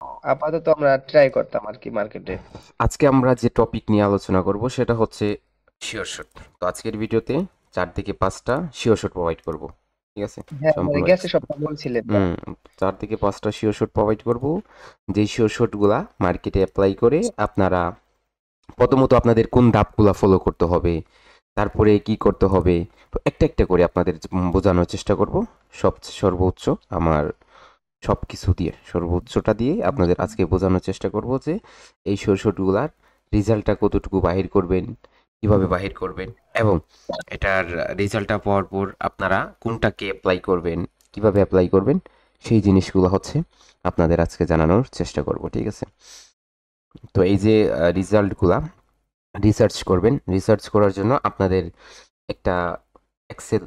আপাতত আমরা ট্রাই করতাম আর কি মার্কেটে। আজকে আমরা যে টপিক নিয়ে আলোচনা করব সেটা হচ্ছে শিওর শট। তো আজকের ভিডিওতে 4 থেকে 5টা শিওর শট প্রোভাইড করব। ঠিক আছে? হ্যাঁ, সম্পূর্ণ গ্যাসের সপ্তাহ বলছিলেন না? হুম 4 থেকে 5টা শিওর শট প্রোভাইড করব। যেই শিওর শটগুলা মার্কেটে অ্যাপ্লাই করে আপনারা প্রথমত আপনাদের কোন ধাপগুলা ফলো করতে হবে, তারপরে কি করতে হবে, তো একটা একটা করে আপনাদের বোঝানোর চেষ্টা করব। সর্বোচ্চ আমার সব কিছু দিয়ে সর্বোচ্চটা দিয়ে আপনাদের আজকে বোঝানোর চেষ্টা করব যে এই শোষকগুলার রেজাল্টটা কতটুকু বাহির করবেন, কিভাবে বাহির করবেন, এবং এটার রেজাল্টটা পাওয়ার পর আপনারা কোনটাকে অ্যাপ্লাই করবেন, কিভাবে অ্যাপ্লাই করবেন, সেই জিনিসগুলো হচ্ছে আপনাদের আজকে জানানোর চেষ্টা করব। ঠিক আছে? তো এই যে রেজাল্টগুলা রিসার্চ করবেন, রিসার্চ করার জন্য আপনাদের একটা এক্সেল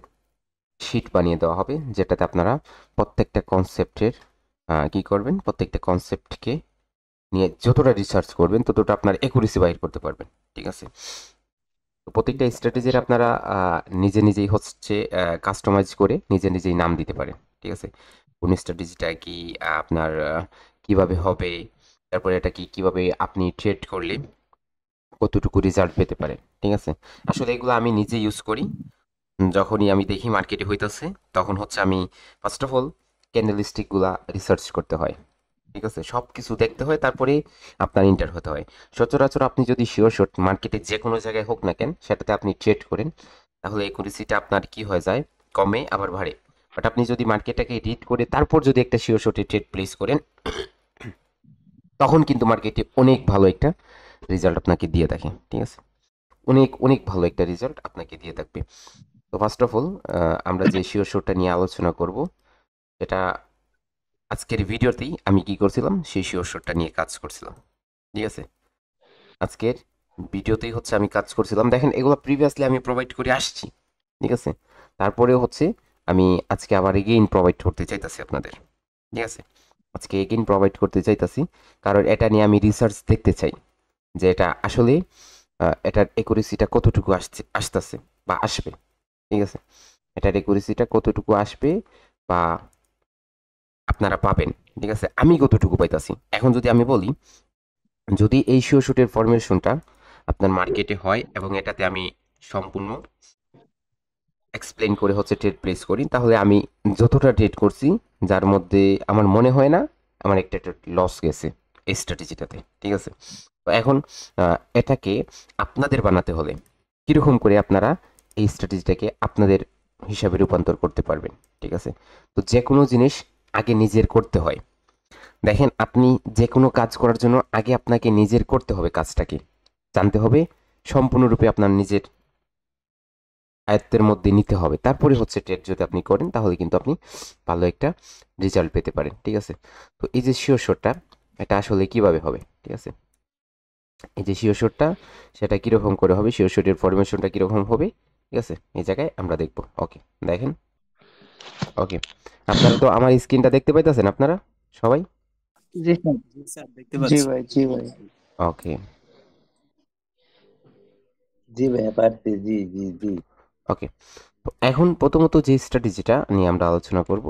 শিট বানিয়ে দেওয়া হবে, যেটাতে আপনারা প্রত্যেকটা কনসেপ্টের কি করবেন, প্রত্যেকটা কনসেপ্টকে নিয়ে যতটা রিসার্চ করবেন ততটা আপনার একুরেসি বাইর করতে পারবেন। ঠিক আছে? তো প্রত্যেকটা স্ট্র্যাটেজির আচ্ছা। আপনারা নিজে নিজেই হচ্ছে কাস্টমাইজ করে নিজে নিজেই নাম দিতে পারেন। ঠিক আছে? কোন স্ট্র্যাটেজিটা কি আপনার কিভাবে হবে, তারপরে এটা কি কিভাবে আপনি ট্রেড করলে কতটুকু রেজাল্ট পেতে পারেন। ঠিক আছে? আসলে এগুলো আমি নিজে ইউজ করি। যখনই আমি দেখি মার্কেটে হইতেছে, তখন হচ্ছে আমি ফার্স্ট অফ অল ক্যান্ডেলস্টিকগুলা রিসার্চ করতে হয়। ঠিক আছে? সব কিছু দেখতে হয়, তারপরে আপনার ইন্টার হতে হয়। সচরাচর আপনি যদি শিওর শট মার্কেটে যে কোনো জায়গায় হোক না কেন সেটাতে আপনি ট্রেড করেন, তাহলে একুরেসিটা আপনার কি হয়ে যায়, কমে আবার বাড়ে। বাট আপনি যদি মার্কেটটাকে রিড করে তারপর যদি একটা শিওর শটে ট্রেড প্লেস করেন, তখন কিন্তু মার্কেটে অনেক ভালো একটা রেজাল্ট আপনাকে দিয়ে দেখে। ঠিক আছে? অনেক অনেক ভালো একটা রেজাল্ট আপনাকে দিয়ে থাকবে। তো ফার্স্ট অফ অল আমরা যে শিওর শটটা নিয়ে আলোচনা করব, এটা আজকের ভিডিওতেই আমি কি করছিলাম, সেই শিওর শটটা নিয়ে কাজ করছিলাম। ঠিক আছে? আজকের ভিডিওতেই হচ্ছে আমি কাজ করছিলাম। দেখেন, এগুলো প্রিভিয়াসলি আমি প্রোভাইড করে আসছি। ঠিক আছে? তারপরেও হচ্ছে আমি আজকে আবার এগেইন প্রোভাইড করতে চাইতাছি আপনাদের। ঠিক আছে? আজকে এগেইন প্রোভাইড করতে চাইতাছি, কারণ এটা নিয়ে আমি রিসার্চ দেখতে চাই যে এটা আসলে এটার একুরেসিটা কতটুকু আসতেছে বা আসবে। ঠিক আছে? এটার একুরেসিটা কতটুকু আসবে বা আপনারা পাবেন। ঠিক আছে? আমি কতটুকু পাইতাছি। এখন যদি আমি বলি, যদি এই শিও শুটের ফরমেশনটা আপনার মার্কেটে হয় এবং এটাতে আমি সম্পূর্ণ এক্সপ্লেন করে হচ্ছে ট্রেড প্লেস করি, তাহলে আমি যতটা ট্রেড করছি, যার মধ্যে আমার মনে হয় না আমার একটা লস গেছে এই স্ট্র্যাটেজিটাতে। ঠিক আছে? তো এখন এটাকে আপনাদের বানাতে হলে কীরকম করে আপনারা এই স্ট্র্যাটেজিটাকে আপনাদের হিসাবে রূপান্তর করতে পারবেন। ঠিক আছে? তো যে কোনো জিনিস আগে নিজের করতে হয়। দেখেন, আপনি যে কোনো কাজ করার জন্য আগে আপনাকে নিজের করতে হবে, কাজটাকে জানতে হবে, সম্পূর্ণরূপে আপনার নিজের আয়ত্তের মধ্যে নিতে হবে। তারপরে হচ্ছে ট্রেড যদি আপনি করেন, তাহলে কিন্তু আপনি ভালো একটা রেজাল্ট পেতে পারেন। ঠিক আছে? তো এই যে শিওর শটটা, এটা আসলে কিভাবে হবে? ঠিক আছে? এই যে শিওর শটটা, সেটা কিরকম করে হবে, শিওর শটের ফরমেশনটা কিরকম হবে, ঠিক আছে, এই জায়গায় আমরা দেখবো। ওকে, দেখেন। ওকে, আপনারা তো আমার স্ক্রিনটা দেখতে পাইতেছেন আপনারা সবাই? জি স্যার। জি স্যার, দেখতে জি পাচ্ছি। ভাই, জি ভাই। ওকে। জি ভাইয়া পারছি, জি জি জি। ওকে, তো এখন প্রথমত যে স্ট্র্যাটেজিটা নিয়ে আমরা আলোচনা করব,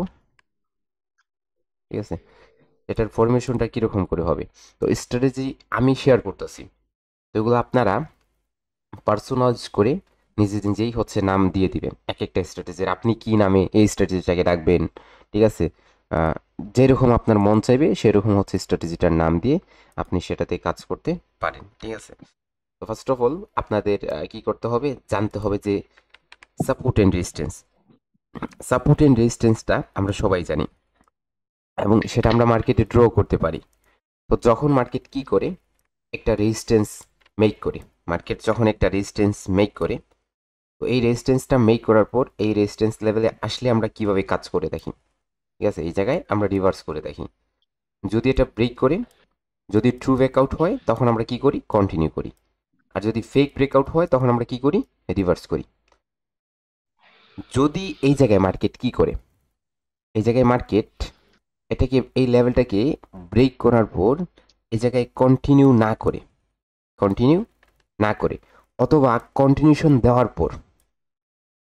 ঠিক আছে, এটার ফরমেশনটা কিরকম করে হবে। তো স্ট্র্যাটেজি আমি শেয়ার করতেছি, তো এগুলো আপনারা পার্সোনালাইজ করে নিজে নিজেই হচ্ছে নাম দিয়ে দিবেন এক একটা স্ট্র্যাটেজির, আপনি কি নামে এই স্ট্র্যাটেজিটাকে রাখবেন। ঠিক আছে? আহ, যেরকম আপনার মন চাইবে সেরকম হচ্ছে স্ট্র্যাটেজিটার নাম দিয়ে আপনি সেটাতে কাজ করতে পারেন। ঠিক আছে? তো ফার্স্ট অফ অল আপনাদের কি করতে হবে, জানতে হবে যে support and resistance. Support and রেজিস্ট্যান্সটা আমরা সবাই জানি, এবং সেটা আমরা মার্কেটে ড্র করতে পারি। তো যখন মার্কেট কি করে, একটা রেজিস্ট্যান্স মেক করে, মার্কেট যখন একটা রেজিস্ট্যান্স মেক করে, তো এই রেজিস্ট্যান্সটা মেক করার পর এই রেজিস্ট্যান্স লেভেলে আসলে আমরা কিভাবে কাজ করে দেখি। ঠিক আছে? এই জায়গায় আমরা রিভার্স করে দেখি। যদি এটা ব্রেক করে, যদি ট্রু ব্রেকআউট হয়, তখন আমরা কি করি, কন্টিনিউ করি। আর যদি ফেক ব্রেকআউট হয়, তখন আমরা কি করি, রিভার্স করি। যদি এই জায়গায় মার্কেট কি করে, এই জায়গায় মার্কেট এটাকে, এই লেভেলটাকে ব্রেক করার পর এই জায়গায় কন্টিনিউ না করে, কন্টিনিউ না করে, অথবা কন্টিনিউশন দেওয়ার পর,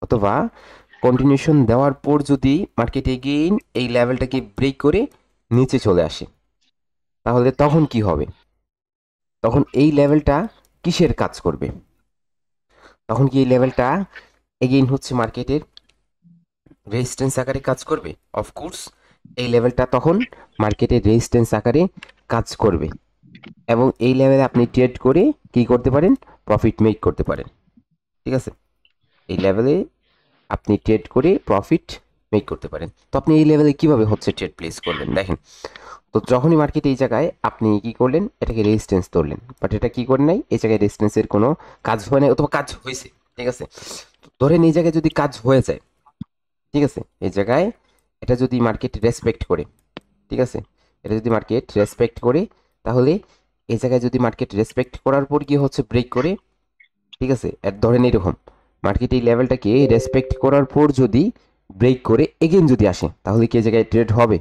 অথবা কন্টিনিউশন দেওয়ার পর যদি মার্কেট এগেইন এই লেভেলটাকে ব্রেক করে নিচে চলে আসে, তাহলে তখন কি হবে? তখন এই লেভেলটা কিসের কাজ করবে? তখন কি এই লেভেলটা এগেইন হচ্ছে মার্কেটের রেজিস্ট্যান্স আকারে কাজ করবে? অফকোর্স এই লেভেলটা তখন মার্কেটের রেজিস্ট্যান্স আকারে কাজ করবে, এবং এই লেভেলে আপনি ট্রেড করে কি করতে পারেন? প্রফিট মেক করতে পারেন। ঠিক আছে, এই লেভেলে আপনি ট্রেড করে প্রফিট মেক করতে পারেন। তো আপনি এই লেভেলে কিভাবে হচ্ছে ট্রেড প্লেস করবেন দেখেন। তো যখনই মার্কেট এই জায়গায় আপনি কি করলেন, এটাকে রেজিস্ট্যান্স ধরলেন, বাট এটা কি করে নাই, এই জায়গায় রেজিস্ট্যান্সের কোনো কাজ হয় নাই অথবা কাজ হয়েছে। ঠিক আছে, ধরেন এই জায়গায় যদি কাজ হয়ে যায়, ঠিক আছে, এই জায়গায় এটা যদি মার্কেট রেসপেক্ট করে, ঠিক আছে, এটা যদি মার্কেট রেসপেক্ট করে, তাহলে এই জায়গায় যদি মার্কেট রেসপেক্ট করার পর কি হচ্ছে ব্রেক করে, ঠিক আছে, আর ধরেন এরকম মার্কেট এই লেভেলটাকে রেসপেক্ট করার পর যদি ব্রেক করে এগেন যদি আসে, তাহলে কি এই জায়গায় ট্রেড হবে?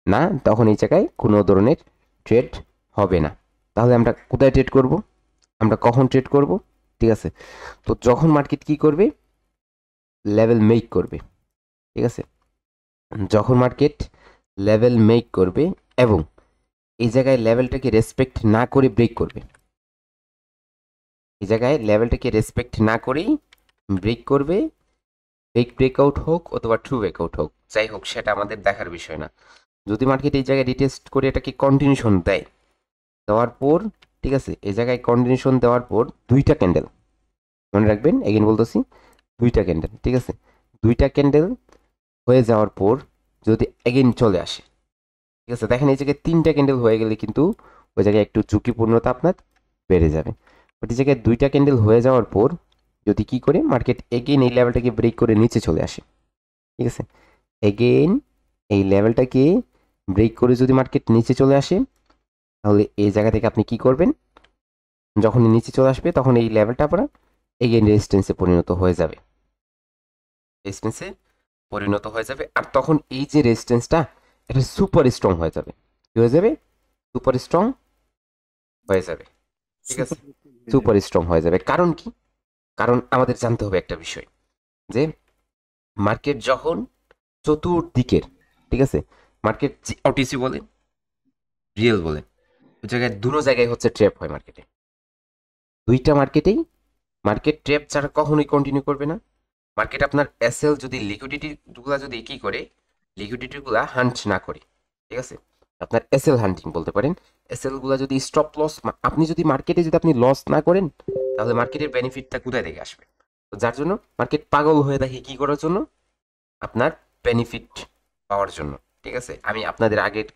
না, তখন এই জায়গায় কোনো ধরনের ট্রেড হবে না। তাহলে আমরা কোথায় ট্রেড করব? আমরা কখন ট্রেড করব? ঠিক আছে, তো যখন মার্কেট কি করবে, লেভেল মেক করবে। ঠিক আছে, যখন মার্কেট লেভেল মেক করবে এবং এই জায়গায় লেভেলটাকে রেসপেক্ট না করে ব্রেক করবে, এই জায়গায় লেভেলটাকে রেসপেক্ট না করেই ব্রেক করবে, ব্রেকআউট হোক অথবা ট্রু ব্রেকআউট হোক, যাই হোক সেটা আমাদের দেখার বিষয় না। যদি মার্কেট এই জায়গায় রিটেস্ট করে এটাকে কন্টিনিউশন দেয়, দেওয়ার পর, ঠিক আছে, এই জায়গায় কন্টিনিউশন দেওয়ার পর দুইটা ক্যান্ডেল, মনে রাখবেন এগেন বলতেছি, দুইটা ক্যান্ডেল, ঠিক আছে, দুইটা ক্যান্ডেল হয়ে যাওয়ার পর যদি এগেন চলে আসে, ঠিক আছে, দেখেন এই জায়গায় তিনটা ক্যান্ডেল হয়ে গেলে কিন্তু ওই জায়গায় একটু ঝুঁকিপূর্ণতা আপনার বেড়ে যাবে। বাট এই জায়গায় দুইটা ক্যান্ডেল হয়ে যাওয়ার পর যদি কি করে মার্কেট এগেন এই লেভেলটাকে ব্রেক করে নিচে চলে আসে, ঠিক আছে, এগেন এই লেভেলটাকে ব্রেক করে যদি মার্কেট নিচে চলে আসে, তাহলে এই জায়গা থেকে আপনি কি করবেন? যখন নিচে চলে আসবে তখন এই লেভেলটা আপনার এগেন রেজিস্ট্যান্সে পরিণত হয়ে যাবে, রেজিস্ট্যান্সে পরিণত হয়ে যাবে। আর তখন এই যে রেজিস্ট্যান্সটা, এটা সুপার স্ট্রং হয়ে যাবে। কি হয়ে যাবে? সুপার স্ট্রং হয়ে যাবে। ঠিক আছে, সুপার স্ট্রং হয়ে যাবে। কারণ কি? কারণ আমাদের জানতে হবে একটা বিষয়, যে মার্কেট যখন চতুর্দিকের, ঠিক আছে, মার্কেট ওটিসি বলে রিয়েল বলে, ওই জায়গায় দুটো জায়গায় হচ্ছে ট্র্যাপ হয় মার্কেটে, দুইটা মার্কেটেই মার্কেট ট্র্যাপ ছাড়া কখনোই কন্টিনিউ করবে না। মার্কেট আপনার এসএল যদি লিকুইডিটিগুলা যদি কি করে, লিকুইডিটিগুলা হান্ট না করে, ঠিক আছে, আপনার এসএল হান্টিং বলতে পারেন, এসএল গুলা যদি স্টপ লস, আপনি যদি মার্কেটে যদি আপনি লস না করেন, তাহলে মার্কেটের বেনিফিটটা কোথায় থেকে আসবে? তো যার জন্য মার্কেট পাগল হয়ে থাকে কি করার জন্য? আপনার বেনিফিট পাওয়ার জন্য। ঠিক আছে, আমি আপনাদের আগের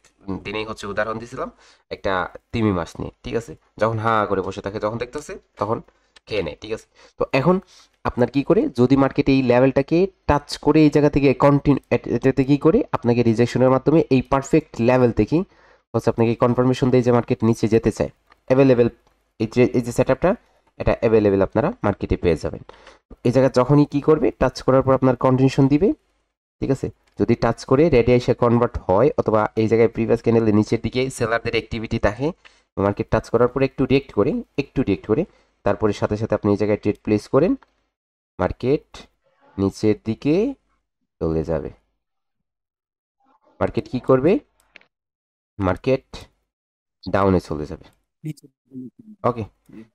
দিনেই হচ্ছে উদাহরণ দিয়েছিলাম একটা তিমি মাছ নিয়ে, ঠিক আছে, যখন হা করে বসে থাকে, যখন দেখতেছে তখন খেয়ে নেয়। ঠিক আছে, তো এখন আপনার কি করে, যদি মার্কেট এই লেভেলটাকে টাচ করে এই জায়গা থেকে কন্টিনিউ, এটাতে কি করে আপনাকে রিজেকশনের মাধ্যমে এই পারফেক্ট লেভেল থেকে হচ্ছে আপনাকে কনফার্মেশন দেয় যে মার্কেট নিচে যেতে চায়, অ্যাভেলেবেল, এই যে সেট আপটা, এটা অ্যাভেলেবেল আপনারা মার্কেটে পেয়ে যাবেন। এই জায়গায় যখনই কি করবে, টাচ করার পর আপনার কন্টিনিউশন দিবে, ঠিক আছে, যদি টাচ করে রেডি এসে কনভার্ট হয় অথবা এই জায়গায় প্রিভিয়াস ক্যান্ডেলের নিচের দিকে সেলারদের অ্যাক্টিভিটি থাকে, মার্কেট টাচ করার পরে একটু রিয়েক্ট করে তারপরে সাথে সাথে আপনি এই জায়গায় ট্রেড প্লেস করেন, মার্কেট নিচের দিকে চলে যাবে। মার্কেট কি করবে? মার্কেট ডাউনে চলে যাবে। ওকে,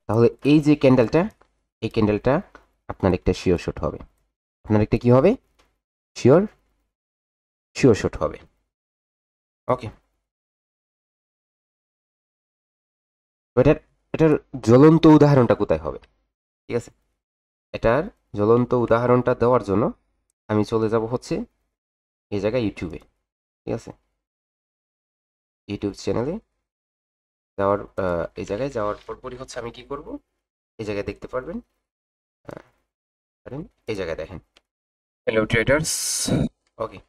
তাহলে এই যে ক্যান্ডেলটা, এই ক্যান্ডেলটা আপনার একটা শিওর শট হবে, আপনার একটা কি হবে? শিওর শট হবে। ওকে, এটার জ্বলন্ত উদাহরণটা কোথায় হবে? ঠিক আছে, এটার জ্বলন্ত উদাহরণটা দেওয়ার জন্য আমি চলে যাব হচ্ছে এই জায়গায় ইউটিউবে। ঠিক আছে, ইউটিউব চ্যানেলে যাওয়ার এই জায়গায় যাওয়ার পরপরই হচ্ছে আমি কি করব, এই জায়গায় দেখতে পারবেন, এই জায়গায় দেখেন হ্যালো ট্রেডার্স। ওকে,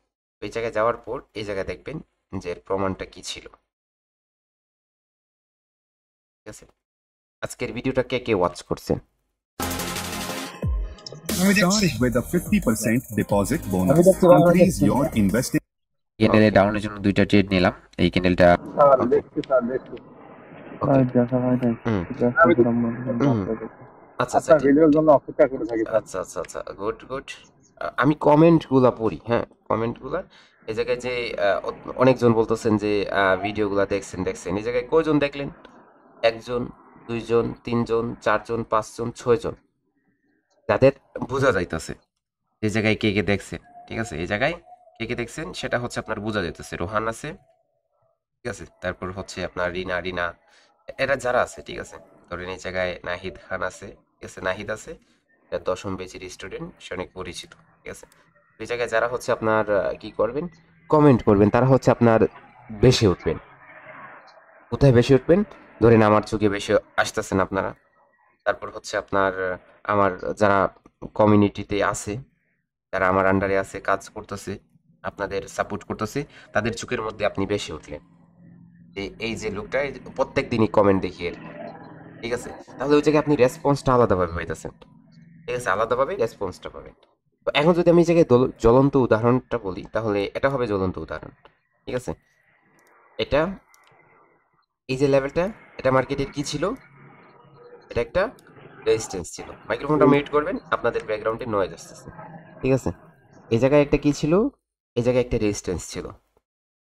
এই জায়গায় যাওয়ার পর এই জায়গায় দেখবেন যে এর প্রমাণটা কি ছিল। ঠিক আছে, আজকের ভিডিওটা কে কে ওয়াচ করছেন? Start with a 50% deposit bonus. আমি দেখছি বাংলা Increase দেখছি। your investing. ক্যান্ডেলের ডাউনের জন্য দুইটা ট্রেড নিলাম, এই ক্যান্ডেলটা স্যার ওকে দেখছি স্যার দেখছি। ওকে দেখা হয় নাই। হুম আমি তো হুম আচ্ছা আচ্ছা আপনার ঠিক ভিডিওর জন্য অপেক্ষা করে থাকি স্যার। আচ্ছা আচ্ছা আচ্ছা গুড গুড। আমি কমেন্টগুলা পড়ি, হ্যাঁ কমেন্টগুলা এই জায়গায় যে অনেকজন বলতেছেন যে ভিডিওগুলো দেখছেন, এই জায়গায় কয়জন দেখলেন? একজন, দুইজন, তিনজন, চারজন, পাঁচজন, ছয়জন। যাদের বোঝা যাইতেছে এই জায়গায় কে কে দেখছেন, ঠিক আছে, এই জায়গায় কে কে দেখছেন সেটা হচ্ছে আপনার বোঝা যাইতেছে। রোহান আছে, ঠিক আছে, তারপর হচ্ছে আপনার রিনা রিনা এরা যারা আছে, ঠিক আছে, ধরেন এই জায়গায় নাহিদ খান আছে, ঠিক আছে, নাহিদ আছে, এটা 10ম বেচের স্টুডেন্ট, সে অনেক পরিচিত, ঠিক আছে। এই জায়গায় যারা হচ্ছে আপনার কি করবেন, কমেন্ট করবেন, তারা হচ্ছে আপনার বেশি উঠবেন। কোথায় বেশি উঠবেন? ধরেন আমার চোখে বেশি আসতেছেন আপনারা, তারপর হচ্ছে আপনার আমার যারা কমিউনিটিতে আছে, যারা আমার আন্ডারে আছে, কাজ করতেছে, আপনাদের সাপোর্ট করতেছে, তাদের চোখের মধ্যে আপনি বেশি উঠলেন। এই যে লোকটা প্রত্যেক দিনই কমেন্ট দেখিয়ে, ঠিক আছে, তাহলে ওই জায়গায় আপনি রেসপন্সটা আলাদাভাবে পাইতেছেন, ঠিক আছে, আলাদাভাবে রেসপন্সটা পাবেন। তো এখন যদি আমি এই জায়গায় জ্বলন্ত উদাহরণটা বলি, তাহলে এটা হবে জ্বলন্ত উদাহরণ, ঠিক আছে। এটা এই যে লেভেলটা, এটা মার্কেটের কি ছিল? এটা একটা রেজিস্ট্যান্স ছিল। মাইক্রোফোনটা মিউট করবেন, আপনাদের ব্যাকগ্রাউন্ডে নয়েজ আসতেছে, ঠিক আছে। এই জায়গায় একটা কি ছিল? এই জায়গায় একটা রেজিস্ট্যান্স ছিল।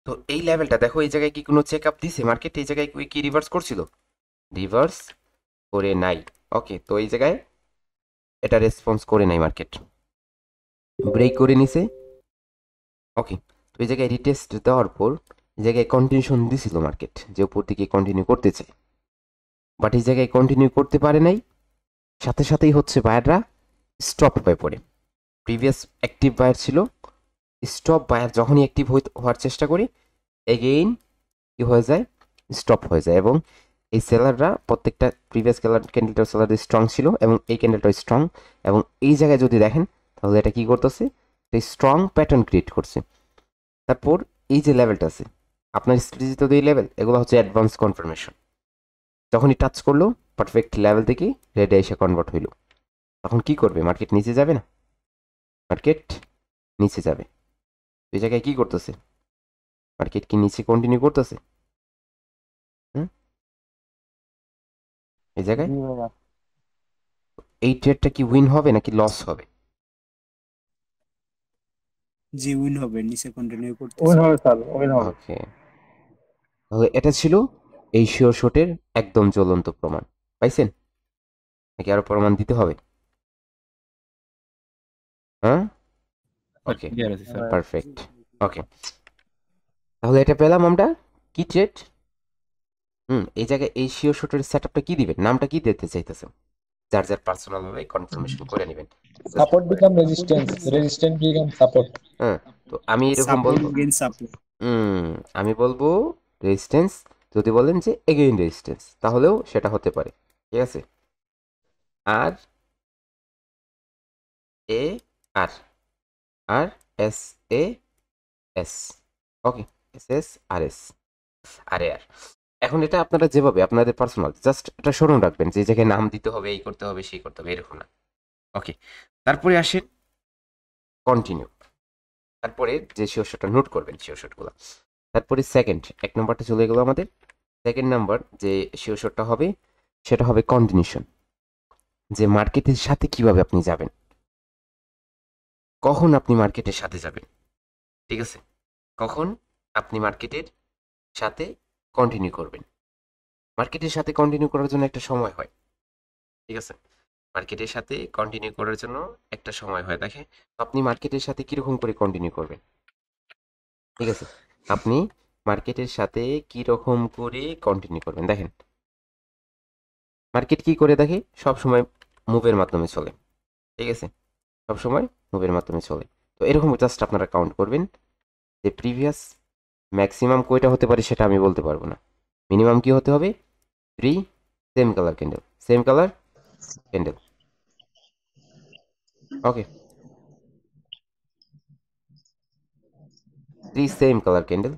তো এই লেভেলটা দেখো, এই জায়গায় কি কোনো চেক আপ দিছে মার্কেট? এই জায়গায় কি রিভার্স করছিল? রিভার্স করে নাই। ওকে, তো এই জায়গায় এটা রেসপন্স করে নাই মার্কেট, ব্রেক করে নিছে। ওকে, তো এই জায়গায় রিটেস্ট দেওয়ার পর এই জায়গায় কন্টিনিউশন দিছিল মার্কেট, যে উপর দিকে কন্টিনিউ করতে চায়, বাট এই জায়গায় কন্টিনিউ করতে পারে নাই। সাথে সাথেই হচ্ছে বায়াররা স্টপ হয়ে পড়ে। প্রিভিয়াস অ্যাক্টিভ বায়ার ছিল, স্টপ বায়ার যখনই অ্যাক্টিভ হওয়ার চেষ্টা করি, এগেইন কি হয়ে যায়? স্টপ হয়ে যায়। এবং এই সেলাররা প্রত্যেকটা প্রিভিয়াস ক্যান্ডেলটার সেলারদের স্ট্রং ছিল এবং এই ক্যান্ডেলটা স্ট্রং, এবং এই জায়গায় যদি দেখেন তাহলে এটা কি করতেছে? স্ট্রং প্যাটার্ন ক্রিয়েট করছে। তারপর এই যে লেভেলটা আছে আপনার স্ট্র্যাটেজিতে, এই লেভেল এগুলো হচ্ছে অ্যাডভান্স কনফার্মেশন। যখনই টাচ করলো পারফেক্ট লেভেল থেকে রেডে এসে কনভার্ট হইলো, তখন কি করবে? মার্কেট নিচে যাবে না? মার্কেট নিচে যাবে। এই জায়গায় কি করতেছে? মার্কেট কি নিচে কন্টিনিউ করতেছে? হুম, এই জায়গায় জি ভাইয়া। এই ট্রেডটা কি উইন হবে নাকি লস হবে? জি উইন হবে, নিচে কন্টিনিউ উইন করতেছে। হবে স্যার, উইন হবে। ওকে, তাহলে এটা ছিল এই শিওর শটের একদম জ্বলন্ত প্রমাণ। পাইছেন নাকি আরো প্রমাণ দিতে হবে? হ্যাঁ, ওকে, ক্লিয়ার আছে স্যার। হ্যাঁ, পারফেক্ট। ওকে, তাহলে এটা পেলাম আমরা কি ট্রেড। এই জায়গায় এই শিওর শটের সেটআপটা কি দিবেন, নামটা কি দিতে চাইতেছেন? যার যার পার্সোনাল ভাবে কনফার্মেশন করে নেবেন। Support become resistance, resistance become support. হ্যাঁ, তো আমি এরকম সাপোর্ট বলবো, এগেইন সাপোর্ট। আমি বলবো রেজিস্ট্যান্স। যদি বলেন যে এগেইন রেজিস্ট্যান্স, তাহলেও সেটা হতে পারে, ঠিক আছে। R A R R S A S, okay, S S R S R A R. এখন এটা আপনারা যেভাবে আপনাদের পার্সোনাল, জাস্ট এটা স্মরণ রাখবেন যে এই জায়গায় নাম দিতে হবে, এই করতে হবে, সেই করতে হবে, এরকম না। ওকে, তারপরে আসেন কন্টিনিউ। তারপরে যে শিওর শটটা নোট করবেন, শিওর শটগুলো। তারপরে সেকেন্ড, 1 নম্বরটা চলে গেল আমাদের। সেকেন্ড নাম্বার যে শিওর শটটা হবে সেটা হবে কন্টিনিউশন। যে মার্কেটের সাথে কিভাবে আপনি যাবেন, কখন আপনি মার্কেটের সাথে যাবেন, ঠিক আছে, কখন আপনি মার্কেটের সাথে কন্টিনিউ করবেন। মার্কেটের সাথে কন্টিনিউ করার জন্য একটা সময় হয়, ঠিক আছে, মার্কেটের সাথে কন্টিনিউ করার জন্য একটা সময় হয়। দেখে, আপনি মার্কেটের সাথে কিরকম করে কন্টিনিউ করবেন, ঠিক আছে, আপনি মার্কেটের সাথে কিরকম করে কন্টিনিউ করবেন। দেখেন, মার্কেট কি করে? দেখে সব সময় মুভের মাধ্যমে চলে, ঠিক আছে, সব সময় মুভের মাধ্যমে চলে। তো এরকম জাস্ট আপনারা কাউন্ট করবেন যে প্রিভিয়াস ম্যাক্সিমাম কয়টা হতে পারে সেটা আমি বলতে পারবো না। মিনিমাম কি হতে হবে? 3 same colour candle, same colour candle. Okay, 3 same colour candle.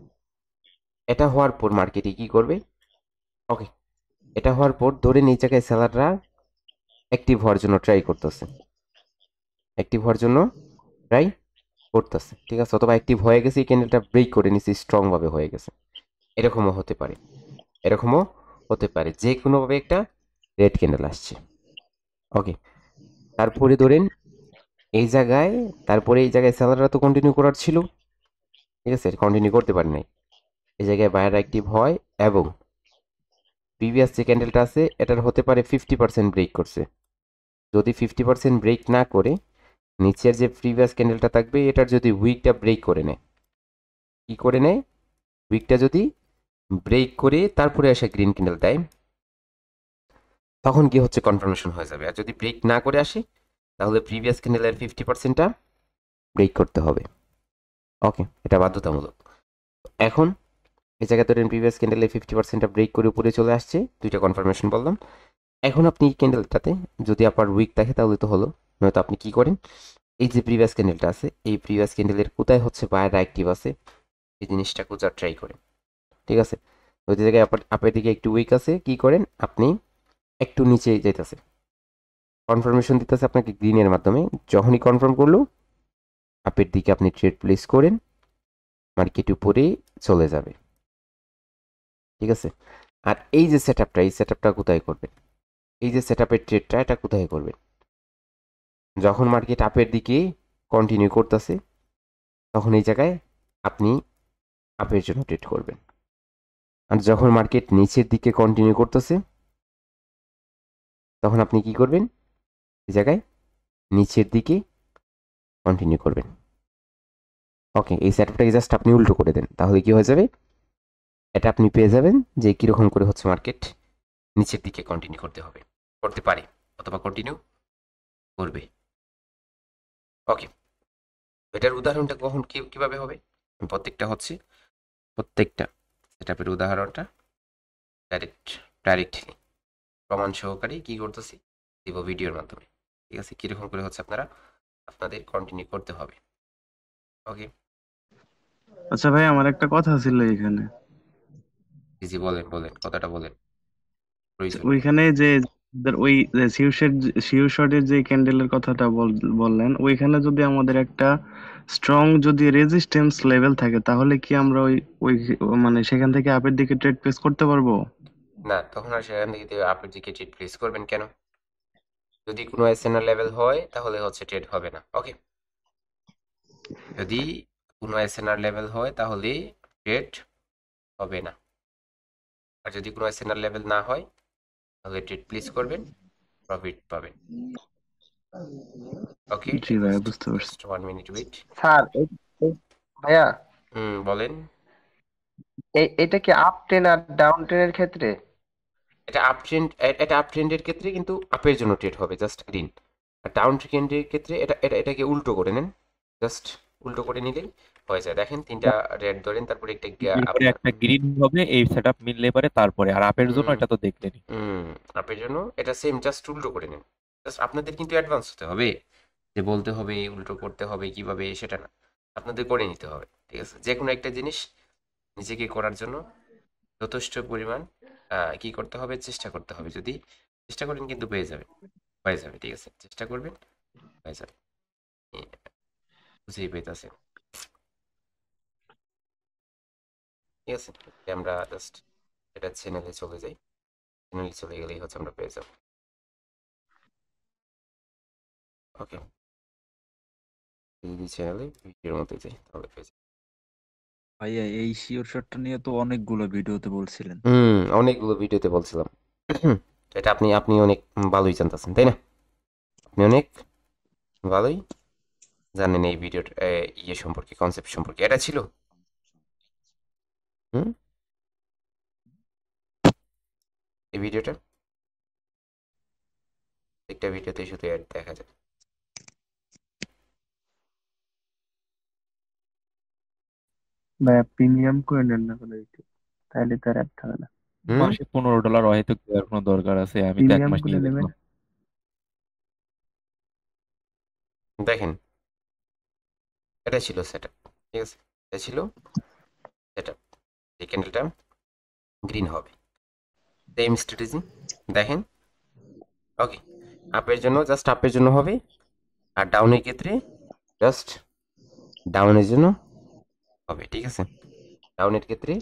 এটা হওয়ার পর মার্কেটে কি করবে? ওকে, এটা হওয়ার পর ধরেন এই জায়গায় সেলাররা অ্যাক্টিভ হওয়ার জন্য ট্রাই করতেছে, অ্যাক্টিভ হওয়ার জন্য ট্রাই করতেছে, ঠিক আছে, অথবা অ্যাক্টিভ হয়ে গেছে, এই ক্যান্ডেলটা ব্রেক করে নিচ্ছে, স্ট্রং ভাবে হয়ে গেছে। এরকমও হতে পারে, এরকমও হতে পারে, যে কোনোভাবে একটা রেড ক্যান্ডেল আসছে। ওকে, তারপরে ধরেন এই জায়গায়, তারপরে এই জায়গায় সেলাররা তো কন্টিনিউ করার ছিল, ঠিক আছে, কন্টিনিউ করতে পারে নাই, এই জায়গায় বায়ার অ্যাক্টিভ হয় এবং প্রিভিয়াস যে ক্যান্ডেলটা আছে এটার হতে পারে 50% ব্রেক করছে। যদি 50% ব্রেক না করে নিচের যে প্রিভিয়াস ক্যান্ডেলটা থাকবে এটার যদি উইকটা ব্রেক করে নেয়, কি করে নেয়, উইকটা যদি ব্রেক করে তারপরে এসে গ্রিন ক্যান্ডেল দেয়, তখন কি হচ্ছে কনফার্মেশন হয়ে যাবে। আর যদি ব্রেক না করে আসে তাহলে প্রিভিয়াস ক্যান্ডেলের 50%টা ব্রেক করতে হবে। ওকে, এটা বাধ্যতামূলক। এখন এই জায়গায় ধরেন প্রিভিয়াস ক্যান্ডেলের 50%টা ব্রেক করে উপরে চলে আসছে, দুইটা কনফার্মেশন বললাম। এখন আপনি এই ক্যান্ডেলটাতে যদি আপনার উইক থাকে তাহলে তো হলো, নয়তো আপনি কি করেন, এই যে প্রিভিয়াস ক্যান্ডেলটা আছে এই প্রিভিয়াস ক্যান্ডেলের কোথায় হচ্ছে বায়ার অ্যাক্টিভ আছে এই জিনিসটা খোঁজার ট্রাই করেন। ঠিক আছে, ওই জায়গায় আপনার দিকে একটু উইক আছে, কি করেন আপনি একটু নিচে যাইতেছে, কনফার্মেশন দিতেছে আপনাকে গ্রিনের মাধ্যমে, যখনই কনফার্ম করলো আপের দিকে আপনি ট্রেড প্লেস করেন, মার্কেট উপরে চলে যাবে। ঠিক আছে, আর এই যে সেটআপটা, এই সেটআপটা কোথায় করবেন, এই যে সেটআপের ট্রেডটা এটা কোথায় করবেন, যখন মার্কেট আপের দিকে কন্টিনিউ করতেছে তখন এই জায়গায় আপনি আপের জন্য ট্রেড করবেন। আর যখন মার্কেট নিচের দিকে কন্টিনিউ করতেছে তখন আপনি কি করবেন, এই জায়গায় নিচের দিকে কন্টিনিউ করবেন। ওকে, এই সেটআপটাকে জাস্ট আপনি উল্টো করে দেন, তাহলে কি হয়ে যাবে, এটা আপনি পেয়ে যাবেন যে কীরকম করে হচ্ছে মার্কেট নিচের দিকে কন্টিনিউ করতে পারে অথবা কন্টিনিউ করবে। ওকে, এটার উদাহরণটা কখন কিভাবে হবে, আমি প্রত্যেকটা সেটআপের উদাহরণটা ডাইরেক্টলি প্রমাণ সহকারে কি করতেছি দিব ভিডিওর মাধ্যমে। ঠিক আছে, কীরকম করে হচ্ছে আপনাদের কন্টিনিউ করতে হবে। ওকে, আচ্ছা ভাই, আমার একটা কথা ছিল এখানে। জি বলেন কথাটা বলেন, প্রয়োজন। ওইখানে যে ওই সিউ শটের যে ক্যান্ডেলের কথাটা বললেন, ওইখানে যদি আমাদের একটা স্ট্রং যদি রেজিস্ট্যান্স লেভেল থাকে তাহলে কি আমরা ওই ওই মানে সেখান থেকে আপের দিকে ট্রেড প্লেস করতে পারবো? না, তখন আর সেখান থেকে আপনি যে ট্রেড প্লেস করবেন কেন, যদি কোনো এসএনআর লেভেল হয় তাহলে হচ্ছে ট্রেড হবে না। ওকে, যদি কোনো এসএনআর লেভেল হয় তাহলে ট্রেড হবে না, আর যদি কোনো এসএনআর লেভেল না হয় তাহলে ট্রেড প্লেস করবেন, প্রফিট পাবেন। ওকে, জি ভাই, বুঝতে পারছি। Just 1 minute wait. স্যার ভাইয়া, বলেন। এটা কি আপ ট্রেন আর ডাউন ট্রেনের ক্ষেত্রে? এটা আপ ট্রেন্ডের ক্ষেত্রে কিন্তু আপের জন্য ট্রেড হবে জাস্ট গ্রিন, আর ডাউন ট্রেন্ডের ক্ষেত্রে এটাকে উল্টো করে নেন, জাস্ট উল্টো করে নিলেই হয়ে যায়। দেখেন তিনটা রেড ধরেন, তারপরে একটা এরপরে একটা গ্রিন হবে, এই সেটআপ মিললে পারে তারপরে। আর আপের জন্য এটা তো দেখলেনি। আপের জন্য এটা সেম, জাস্ট উল্টো করে নেন। জাস্ট আপনাদের কিন্তু অ্যাডভান্স হতে হবে, যে বলতে হবে উল্টো করতে হবে কিভাবে সেটা না, আপনাদের করে নিতে হবে। ঠিক আছে, যে কোনো একটা জিনিস নিজেকে করার জন্য যথেষ্ট পরিমাণ কি করতে হবে, চেষ্টা করতে হবে। যদি চেষ্টা করেন কিন্তু হয়ে যাবে। ঠিক আছে, চেষ্টা করবেন, হয়ে যাবে। বুঝেই পেতেছেন। ঠিক আছে, আমরা জাস্ট এটা চ্যানেলে চলে যাই, চ্যানেলে চলে গেলেই হচ্ছে আমরা পেয়ে যাবো। ওকে, যদি চ্যানেলে ভিডিওর মধ্যে যাই তাহলে পেয়ে যাবো। ভাইয়া এই শিওর শটটা নিয়ে তো অনেকগুলো ভিডিওতে বলছিলেন। অনেকগুলো ভিডিওতে বলছিলাম। এটা আপনি অনেক ভালোই জানতেছেন তাই না, আপনি অনেক ভালোই জানেন এই ভিডিওর ইয়ে সম্পর্কে, কনসেপ্ট সম্পর্কে। এটা ছিল এই ভিডিওটা, একটা ভিডিওতে শুধু অ্যাড দেখা যায়। ভাইয়া প্রিমিয়াম করে নেন না কোনো একটু, তাহলে তার অ্যাড থাকে না। মাসে $15 হয়তো দেওয়ার কোনো দরকার আছে? আমি তো 1 প্রিমিয়াম মাস করে নিয়ে নেবেন। দেখলাম। দেখেন এটা ছিল সেটআপ। ঠিক আছে, এটা ছিল সেটআপ, এই ক্যান্ডেলটা গ্রিন হবে, সেম স্ট্র্যাটেজি। দেখেন, ওকে, আপের জন্য জাস্ট আপের জন্য হবে, আর ডাউনের ক্ষেত্রে জাস্ট ডাউনের জন্য হবে। ঠিক আছে, ডাউনের ক্ষেত্রে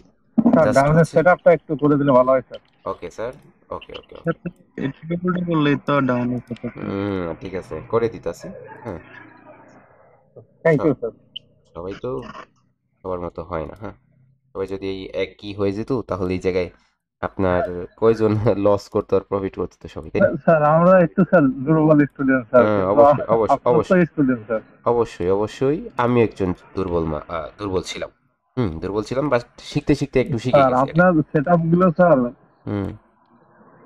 ডাউনের সেটআপটা একটু করে দিলে ভালো হয় স্যার। ওকে স্যার, ওকে। এটাকে উল্টো করলেই তো ডাউন হতে থাকে। ঠিক আছে, করে দিতেছি। হ্যাঁ, থ্যাংক ইউ স্যার। সবাই তো সবার মতো হয় না। হ্যাঁ, সবাই যদি এই একই হয়ে যেত তাহলে এই জায়গায় আপনার কয়জন লস করতো আর প্রফিট করতো তো সবাই, তাই না? স্যার আমরা একটু স্যার দুর্বল স্টুডেন্ট স্যার, হ্যাঁ, কিন্তু অবশ্যই অবশ্যই আপনার তো অবশ্যই স্টুডেন্ট স্যার। অবশ্যই অবশ্যই আমি একজন দুর্বল ছিলাম। দুর্বল ছিলাম, বাট শিখতে শিখতে একটু শিখে স্যার গেছি আর কি। আপনার সেট আপ গুলো স্যার, হুম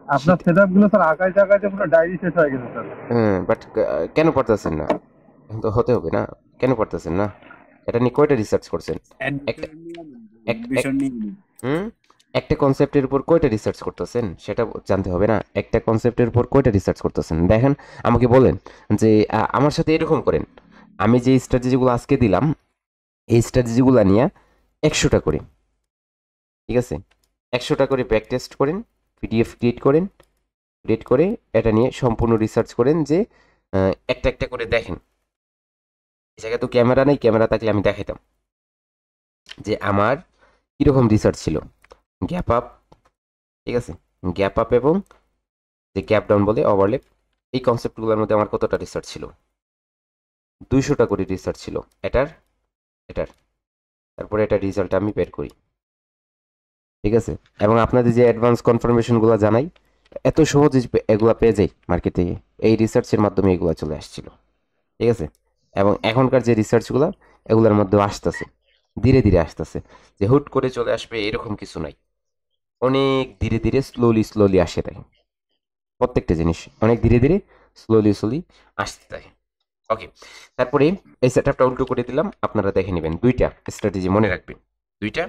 আপনার শিখতে সেট আপ গুলো স্যার আঁকাইতে আঁকাইতে পুরো ডায়েরি শেষ হয়ে গেছে স্যার। বাট কেন পারতেছেন না? এখন তো হতে হবে না, কেন পারতেছেন না? এটা নিয়ে কয়টা রিসার্চ করছেন? একটা অ্যাডমিশন নিয়ে নিন। হুম একটা কনসেপ্টের উপর কয়টা রিসার্চ করতেছেন সেটা জানতে হবে না? একটা কনসেপ্টের উপর কয়টা রিসার্চ করতেছেন দেখেন, আমাকে বলেন যে আমার সাথে এরকম করেন, আমি যে স্ট্র্যাটেজিগুলো আজকে দিলাম এই স্ট্র্যাটেজিগুলো নিয়ে 100টা করে, ঠিক আছে, 100টা করে ব্যাক টেস্ট করেন, পিডিএফ ক্রিয়েট করে এটা নিয়ে সম্পূর্ণ রিসার্চ করেন যে একটা একটা করে দেখেন। এই জায়গায় তো ক্যামেরা নেই, ক্যামেরা থাকলে আমি দেখাইতাম যে আমার কীরকম রিসার্চ ছিল। গ্যাপ আপ, ঠিক আছে, গ্যাপ আপ এবং যে গ্যাপ ডাউন বলে ওভারলেপ, এই কনসেপ্টগুলোর মধ্যে আমার কতটা রিসার্চ ছিল? 200টা করে রিসার্চ ছিল এটার। তারপরে এটা রেজাল্ট আমি বের করি, ঠিক আছে, এবং আপনাদের যে অ্যাডভান্স কনফার্মেশনগুলো জানাই, এত সহজে এগুলো পেয়ে যাই মার্কেট থেকে, এই রিসার্চের মাধ্যমে এগুলো চলে আসছিল, ঠিক আছে। এবং এখনকার যে রিসার্চগুলো এগুলোর মধ্যে আসতেছে, ধীরে ধীরে আসতেছে, যে হুট করে চলে আসবে এরকম কিছু নাই, অনেক ধীরে ধীরে স্লোলি আসে থাকে, প্রত্যেকটা জিনিস অনেক ধীরে ধীরে স্লোলি আসতে থাকে। ওকে, তারপরে এই সেটআপটা উল্টো করে দিলাম, আপনারা দেখে নেবেন। দুইটা স্ট্র্যাটেজি মনে রাখবেন, দুইটা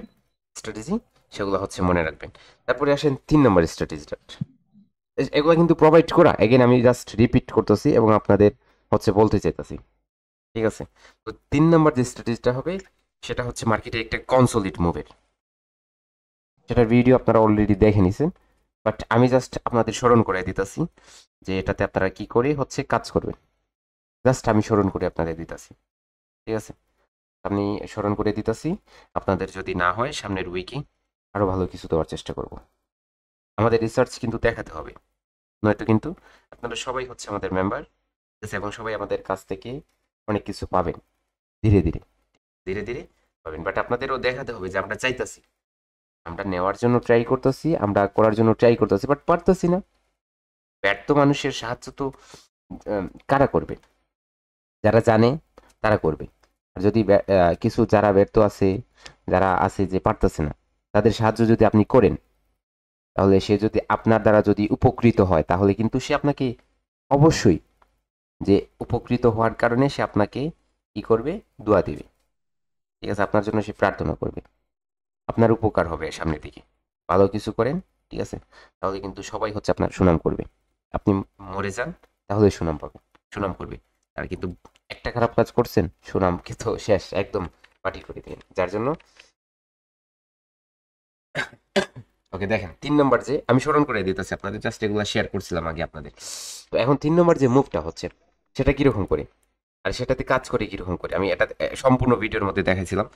স্ট্র্যাটেজি, সেগুলো হচ্ছে মনে রাখবেন। তারপরে আসেন 3 নম্বর স্ট্র্যাটেজিটা। এগুলো কিন্তু প্রোভাইড করা, এগেন আমি জাস্ট রিপিট করতেছি এবং আপনাদের হচ্ছে বলতে চাইতেছি, ঠিক আছে। তো 3 নম্বর যে স্ট্র্যাটেজিটা হবে সেটা হচ্ছে মার্কেটে একটা কনসোলিড মুভের, সেটার ভিডিও আপনারা অলরেডি দেখে নিছেন, বাট আমি জাস্ট আপনাদের স্মরণ করে দিতেছি যে এটাতে আপনারা কি করে হচ্ছে কাজ করবেন, জাস্ট আমি স্মরণ করে আপনাদের দিতেছি, ঠিক আছে। আমি স্মরণ করে দিতেছি, আপনাদের যদি না হয় সামনের উইকে আরো ভালো কিছু দেওয়ার চেষ্টা করব। আমাদের রিসার্চ কিন্তু দেখাতে হবে, নয়তো কিন্তু আপনারা সবাই হচ্ছে আমাদের মেম্বার, ঠিক আছে, এবং সবাই আমাদের কাছ থেকে অনেক কিছু পাবেন ধীরে ধীরে পাবেন, বাট আপনাদেরও দেখাতে হবে যে আমরা চাইতাছি, আমরা নেওয়ার জন্য ট্রাই করতেছি, আমরা করার জন্য ট্রাই করতেছি, বাট পারতেছি না। ব্যর্থ মানুষের সাহায্য তো কারা করবে? যারা জানে তারা করবে। আর যদি কিছু যারা ব্যর্থ আছে, যারা আছে যে পারতেছে না, তাদের সাহায্য যদি আপনি করেন, তাহলে সে যদি আপনার দ্বারা যদি উপকৃত হয়, তাহলে কিন্তু সে আপনাকে অবশ্যই, যে উপকৃত হওয়ার কারণে সে আপনাকে কি করবে? দোয়া দিবে, ঠিক আছে, আপনার জন্য সে প্রার্থনা করবে, আপনার উপকার হবে সামনের দিকে। ভালো কিছু করেন, ঠিক আছে, তাহলে কিন্তু সবাই হচ্ছে আপনার সুনাম করবে। আপনি মরে যান তাহলে সুনাম পাবেন, সুনাম করবে। আর কিন্তু একটা খারাপ কাজ করছেন, সুনাম কিন্তু শেষ, একদম মাটি করে দিন। যার জন্য ওকে, দেখেন 3 নম্বর যে আমি স্মরণ করে দিতেছি আপনাদের, জাস্ট এগুলো শেয়ার করছিলাম আগে আপনাদের। তো এখন 3 নম্বর যে মুভটা হচ্ছে সেটা কিরকম করে, আর সেটাতে কাজ করে কিরকম করে, আমি এটা সম্পূর্ণ ভিডিওর মধ্যে দেখাইছিলাম।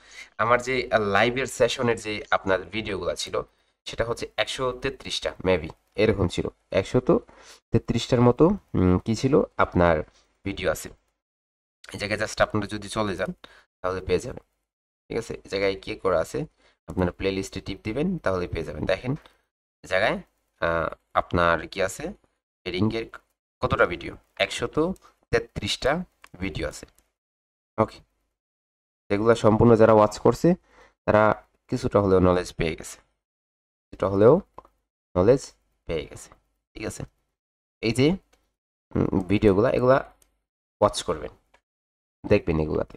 আমার যে লাইভের সেশনের যে আপনার ভিডিওগুলো ছিল সেটা হচ্ছে 133টা মেবি এরকম ছিল, 133টার মতো কি ছিল আপনার ভিডিও আছে। এই জায়গায় জাস্ট আপনারা যদি চলে যান তাহলে পেয়ে যাবেন, ঠিক আছে। এই জায়গায় কি করা আছে, আপনারা প্লে লিস্টে টিপ দিবেন তাহলে পেয়ে যাবেন। দেখেন এই জায়গায় আপনার কি আছে, রিংয়ের কতটা ভিডিও, 133টা ভিডিও আছে। ওকে, যেগুলো সম্পূর্ণ যারা ওয়াচ করছে তারা কিছুটা হলেও নলেজ পেয়ে গেছে, ঠিক আছে। এই যে ভিডিওগুলা, এগুলা ওয়াচ করবেন, দেখবেন, এগুলাতে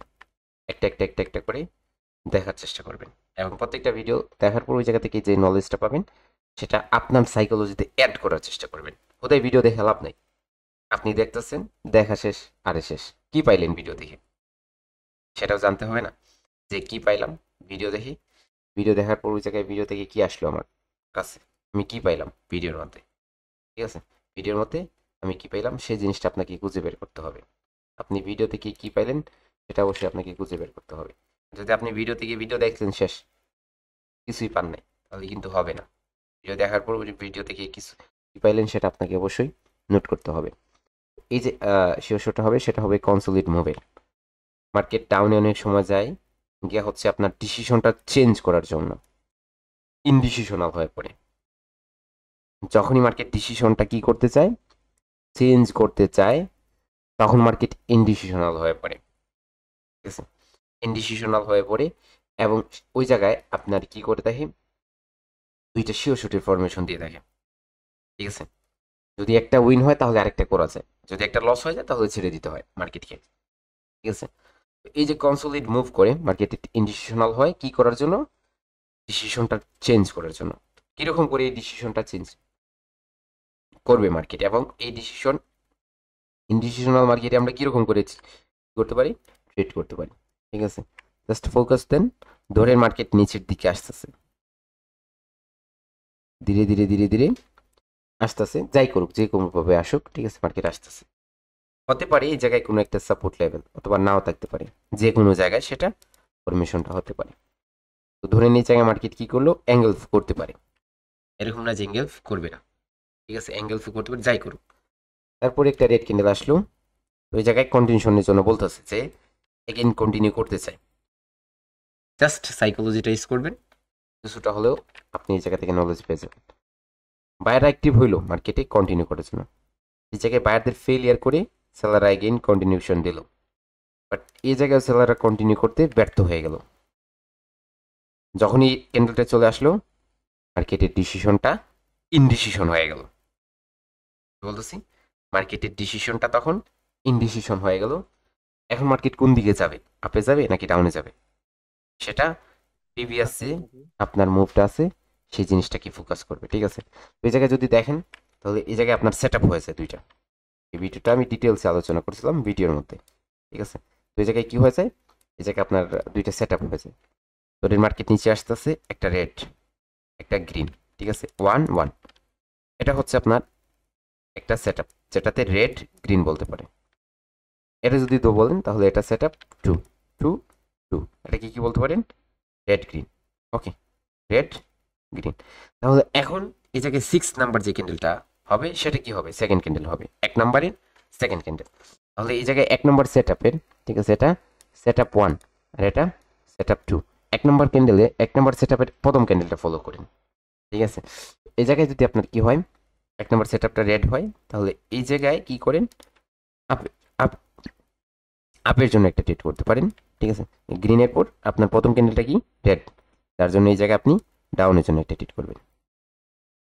একটা করে দেখার চেষ্টা করবেন, এবং প্রত্যেকটা ভিডিও দেখার পর ওই জায়গা থেকে যে নলেজটা পাবেন সেটা আপনার সাইকোলজিতে অ্যাড করার চেষ্টা করবেন। কোথায় ভিডিও দেখে লাভ নাই, আপনি দেখতেছেন, দেখা শেষ, আরে শেষ, কি পাইলেন ভিডিও দেখে সেটাও জানতে হবে না, যে কি পাইলাম ভিডিও দেখি, ভিডিও দেখার পর ওই জায়গায় ভিডিও থেকে কি আসলো আমার কাছে, আমি কি পাইলাম ভিডিওর মধ্যে, ঠিক আছে, ভিডিওর মধ্যে আমি কি পাইলাম সেই জিনিসটা আপনাকে খুঁজে বের করতে হবে। আপনি ভিডিও থেকে কি পাইলেন সেটা অবশ্যই আপনাকে খুঁজে বের করতে হবে। যদি আপনি ভিডিও থেকে ভিডিও দেখলেন শেষ, কিছুই পান নাই, তাহলে কিন্তু হবে না। ভিডিও দেখার পর ভিডিও থেকে কিছু কি পাইলেন সেটা আপনাকে অবশ্যই নোট করতে হবে। এই যে শিওর শোটা হবে সেটা হবে কনসোলিড মুভের। মার্কেট ডাউনে অনেক সময় যায়, গিয়ে হচ্ছে আপনার ডিসিশনটা চেঞ্জ করার জন্য ইনডিসিশনাল হয়ে পড়ে। যখনই মার্কেট ডিসিশনটা কি করতে চায়, চেঞ্জ করতে চায়, তখন মার্কেট ইনডিসিশনাল হয়ে পড়ে। ঠিক আছে, ইনডিসিশনাল হয়ে পড়ে এবং ওই জায়গায় আপনার কি করে দেখে, দুইটা শিওর শুটের ফরমেশন দিয়ে দেখে। ঠিক আছে, যদি একটা উইন হয় তাহলে আরেকটা করা যায়, যদি একটা লস হয়ে যায় তাহলে ছেড়ে দিতে হয় মার্কেটকে। ঠিক আছে, এই যে কনসোলিড মুভ করে মার্কেট ইনডিসিশনাল হয় কি করার জন্য, ডিসিশনটা চেঞ্জ করার জন্য। কিরকম করে এই ডিসিশনটা চেঞ্জ করবে মার্কেট, এবং এই ডিসিশন ইনডিসিশনাল মার্কেটে আমরা কিরকম করে করতে পারি, ট্রেড করতে পারি। ঠিক আছে, জাস্ট ফোকাস দেন। ধরে মার্কেট নিচের দিকে আসতেছে, ধীরে ধীরে ধীরে ধীরে আসতেছে, যাই করুক, যে কোনোভাবে আসুক। ঠিক আছে, মার্কেট আসতেছে, হতে পারে এই জায়গায় কোনো একটা সাপোর্ট লেভেল, অথবা নাও থাকতে পারে, যে কোনো জায়গায় সেটা ফরমেশনটা হতে পারে। তো ধরে নিয়ে জায়গায় মার্কেট কি করলো, অ্যাঙ্গেল করতে পারে, এরকম না যে অ্যাঙ্গেল করবে না। ঠিক আছে, অ্যাঙ্গেল করতে পারে, যাই করুক। তারপরে একটা রেড ক্যান্ডেল আসলো, ওই জায়গায় কন্টিনিউশনের জন্য বলতেছে যে এগেইন কন্টিনিউ করতে চাই। জাস্ট সাইকোলজিটা ইউজ করবেন, কিছুটা হলেও আপনি এই জায়গা থেকে নলেজ পেয়ে যাবেন। বায়াররা অ্যাক্টিভ হইলো মার্কেটে কন্টিনিউ করার জন্য, এই জায়গায় বায়ারদের ফেলিয়ার করে সেলাররা এগেইন কন্টিনিউশন দিল, বাট এই জায়গায় সেলাররা কন্টিনিউ করতে ব্যর্থ হয়ে গেল। যখনই ক্যান্ডেলটা চলে আসলো, মার্কেটের ডিসিশনটা ইনডিসিশন হয়ে গেল। বলতেছি, মার্কেটের ডিসিশনটা তখন ইনডিসিশন হয়ে গেল। এখন মার্কেট কোন দিকে যাবে, আপে যাবে নাকি ডাউনে যাবে, সেটা প্রিভিয়াস যে আপনার মুভটা আছে সেই জিনিসটাকে ফোকাস করবে। ঠিক আছে, এই জায়গায় যদি দেখেন তাহলে এই জায়গায় আপনার সেট আপ হয়েছে দুইটা। এই ভিডিওটা আমি ডিটেলসে আলোচনা করছিলাম ভিডিওর মধ্যে। ঠিক আছে, তো এই জায়গায় কি হয়েছে, এই জায়গায় আপনার দুইটা সেট আপ হয়েছে। তো মার্কেট নিচে আসতেছে, একটা রেড একটা গ্রিন। ঠিক আছে, 1-1, এটা হচ্ছে আপনার একটা সেট আপ, যেটাতে রেড গ্রিন বলতে পারে। এটা যদি তো বলেন তাহলে এটা সেট আপ 2-2-2, এটা কি বলতে পারেন, রেড গ্রিন। ওকে, রেড গ্রিন। তাহলে এখন এই জায়গায় 6 নাম্বার যে ক্যান্ডেলটা হবে সেটা কি হবে, সেকেন্ড ক্যান্ডেল হবে, 1 নাম্বারের সেকেন্ড ক্যান্ডেল। তাহলে এই জায়গায় 1 নাম্বার সেট আপের, ঠিক আছে, এটা সেট আপ 1 আর এটা সেট আপ 2। 1 নাম্বার ক্যান্ডেলে 1 নাম্বার সেট আপের প্রথম ক্যান্ডেলটা ফলো করেন। ঠিক আছে, এই জায়গায় যদি আপনার কি হয়, 1 নাম্বার সেট আপটা রেড হয়, তাহলে এই জায়গায় কি করেন, আপের জন্য একটা ট্রেড করতে পারেন। ঠিক আছে, গ্রিনের পর আপনার প্রথম ক্যান্ডেলটা কি, রেড, তার জন্য এই জায়গায় আপনি ডাউনের জন্য একটা ট্রেড করবেন।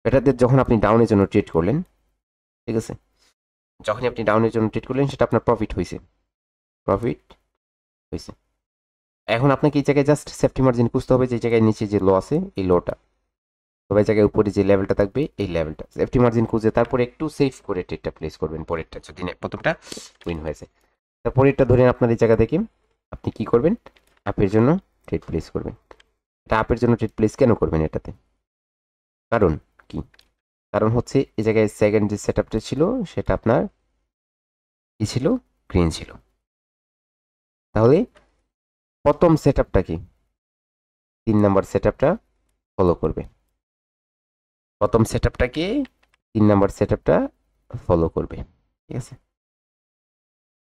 এটাতে যখন আপনি ডাউনের জন্য ট্রেড করলেন, ঠিক আছে, যখনই আপনি ডাউনের জন্য ট্রেড করলেন সেটা আপনার প্রফিট হয়েছে, এখন আপনাকে এই জায়গায় জাস্ট সেফটি মার্জিন খুঁজতে হবে, যে জায়গায় নিচে যে লো আছে এই লোটা, তবে জায়গায় উপরে যে লেভেলটা থাকবে এই লেভেলটা সেফটি মার্জিন খুঁজে তারপরে একটু সেফ করে ট্রেডটা প্লেস করবেন। পরেরটা যদি প্রথমটা উইন হয়েছে, তারপরেরটা ধরেন আপনার এই জায়গা থেকে আপনি কি করবেন, আপের জন্য ট্রেড প্লেস করবেন। এটা আপের জন্য ট্রেড প্লেস কেন করবেন এটাতে, কারণ কি, কারণ হচ্ছে এই জায়গায় সেকেন্ড যে সেট আপটা ছিল সেটা আপনার কি ছিল, গ্রিন ছিল। তাহলে প্রথম সেট আপটা কি, 3 নাম্বার সেট আপটা ফলো করবে, প্রথম সেট আপটাকে 3 নাম্বার সেট আপটা ফলো করবে। ঠিক আছে,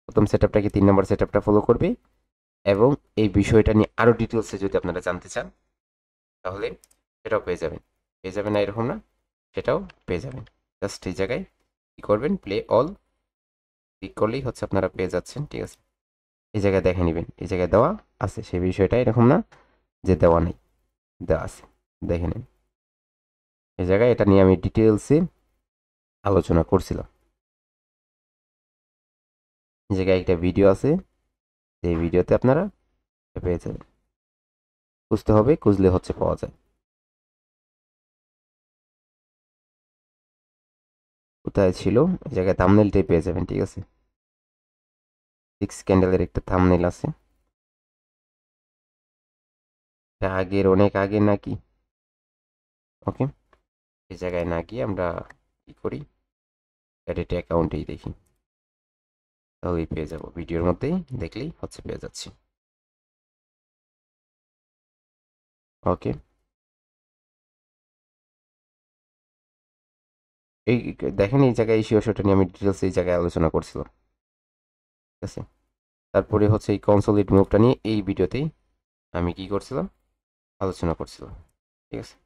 প্রথম সেট আপটাকে 3 নাম্বার সেট আপটা ফলো করবে। এবং এই বিষয়টা নিয়ে আরো ডিটেলসে যদি আপনারা জানতে চান তাহলে সেটাও পেয়ে যাবেন না এরকম না, সেটাও পেয়ে যাবেন। জাস্ট এই জায়গায় কি করবেন, প্লে অল ক্লিক করলেই হচ্ছে আপনারা পেয়ে যাচ্ছেন। ঠিক আছে, এই জায়গায় দেখে নেবেন, এই জায়গায় দেওয়া আছে, সেই বিষয়টা এরকম না যে দেওয়া নেই, দেওয়া আছে, দেখে নেন। এই জায়গায় এটা নিয়ে আমি ডিটেলসে আলোচনা করছিলাম। এই জায়গায় একটা ভিডিও আছে, এই ভিডিওতে আপনারা পেয়ে যাবেন। খুঁজতে হবে, খুঁজলে হচ্ছে পাওয়া যায়। কোথায় ছিল, এই জায়গায় থাম্বনেলটাই পেয়ে যাবেন। ঠিক আছে, 6 ক্যান্ডেলের একটা থাম্বনেল আছে, এটা আগের, অনেক আগে নাকি। ওকে, এই জায়গায় না গিয়ে আমরা কি করি, এডিট অ্যাকাউন্টেই দেখি, তাহলেই পেয়ে যাব, ভিডিওর মধ্যেই দেখলেই হচ্ছে পেয়ে যাচ্ছি। ওকে, এই দেখেন এই জায়গায় এই শিওরশটটা নিয়ে আমি ডিটেলস এই জায়গায় আলোচনা করছিলাম। ঠিক আছে, তারপরে হচ্ছে এই কনসোলিড মুভটা নিয়ে এই ভিডিওতেই আমি কি করছিলাম, আলোচনা করছিলাম। ঠিক আছে,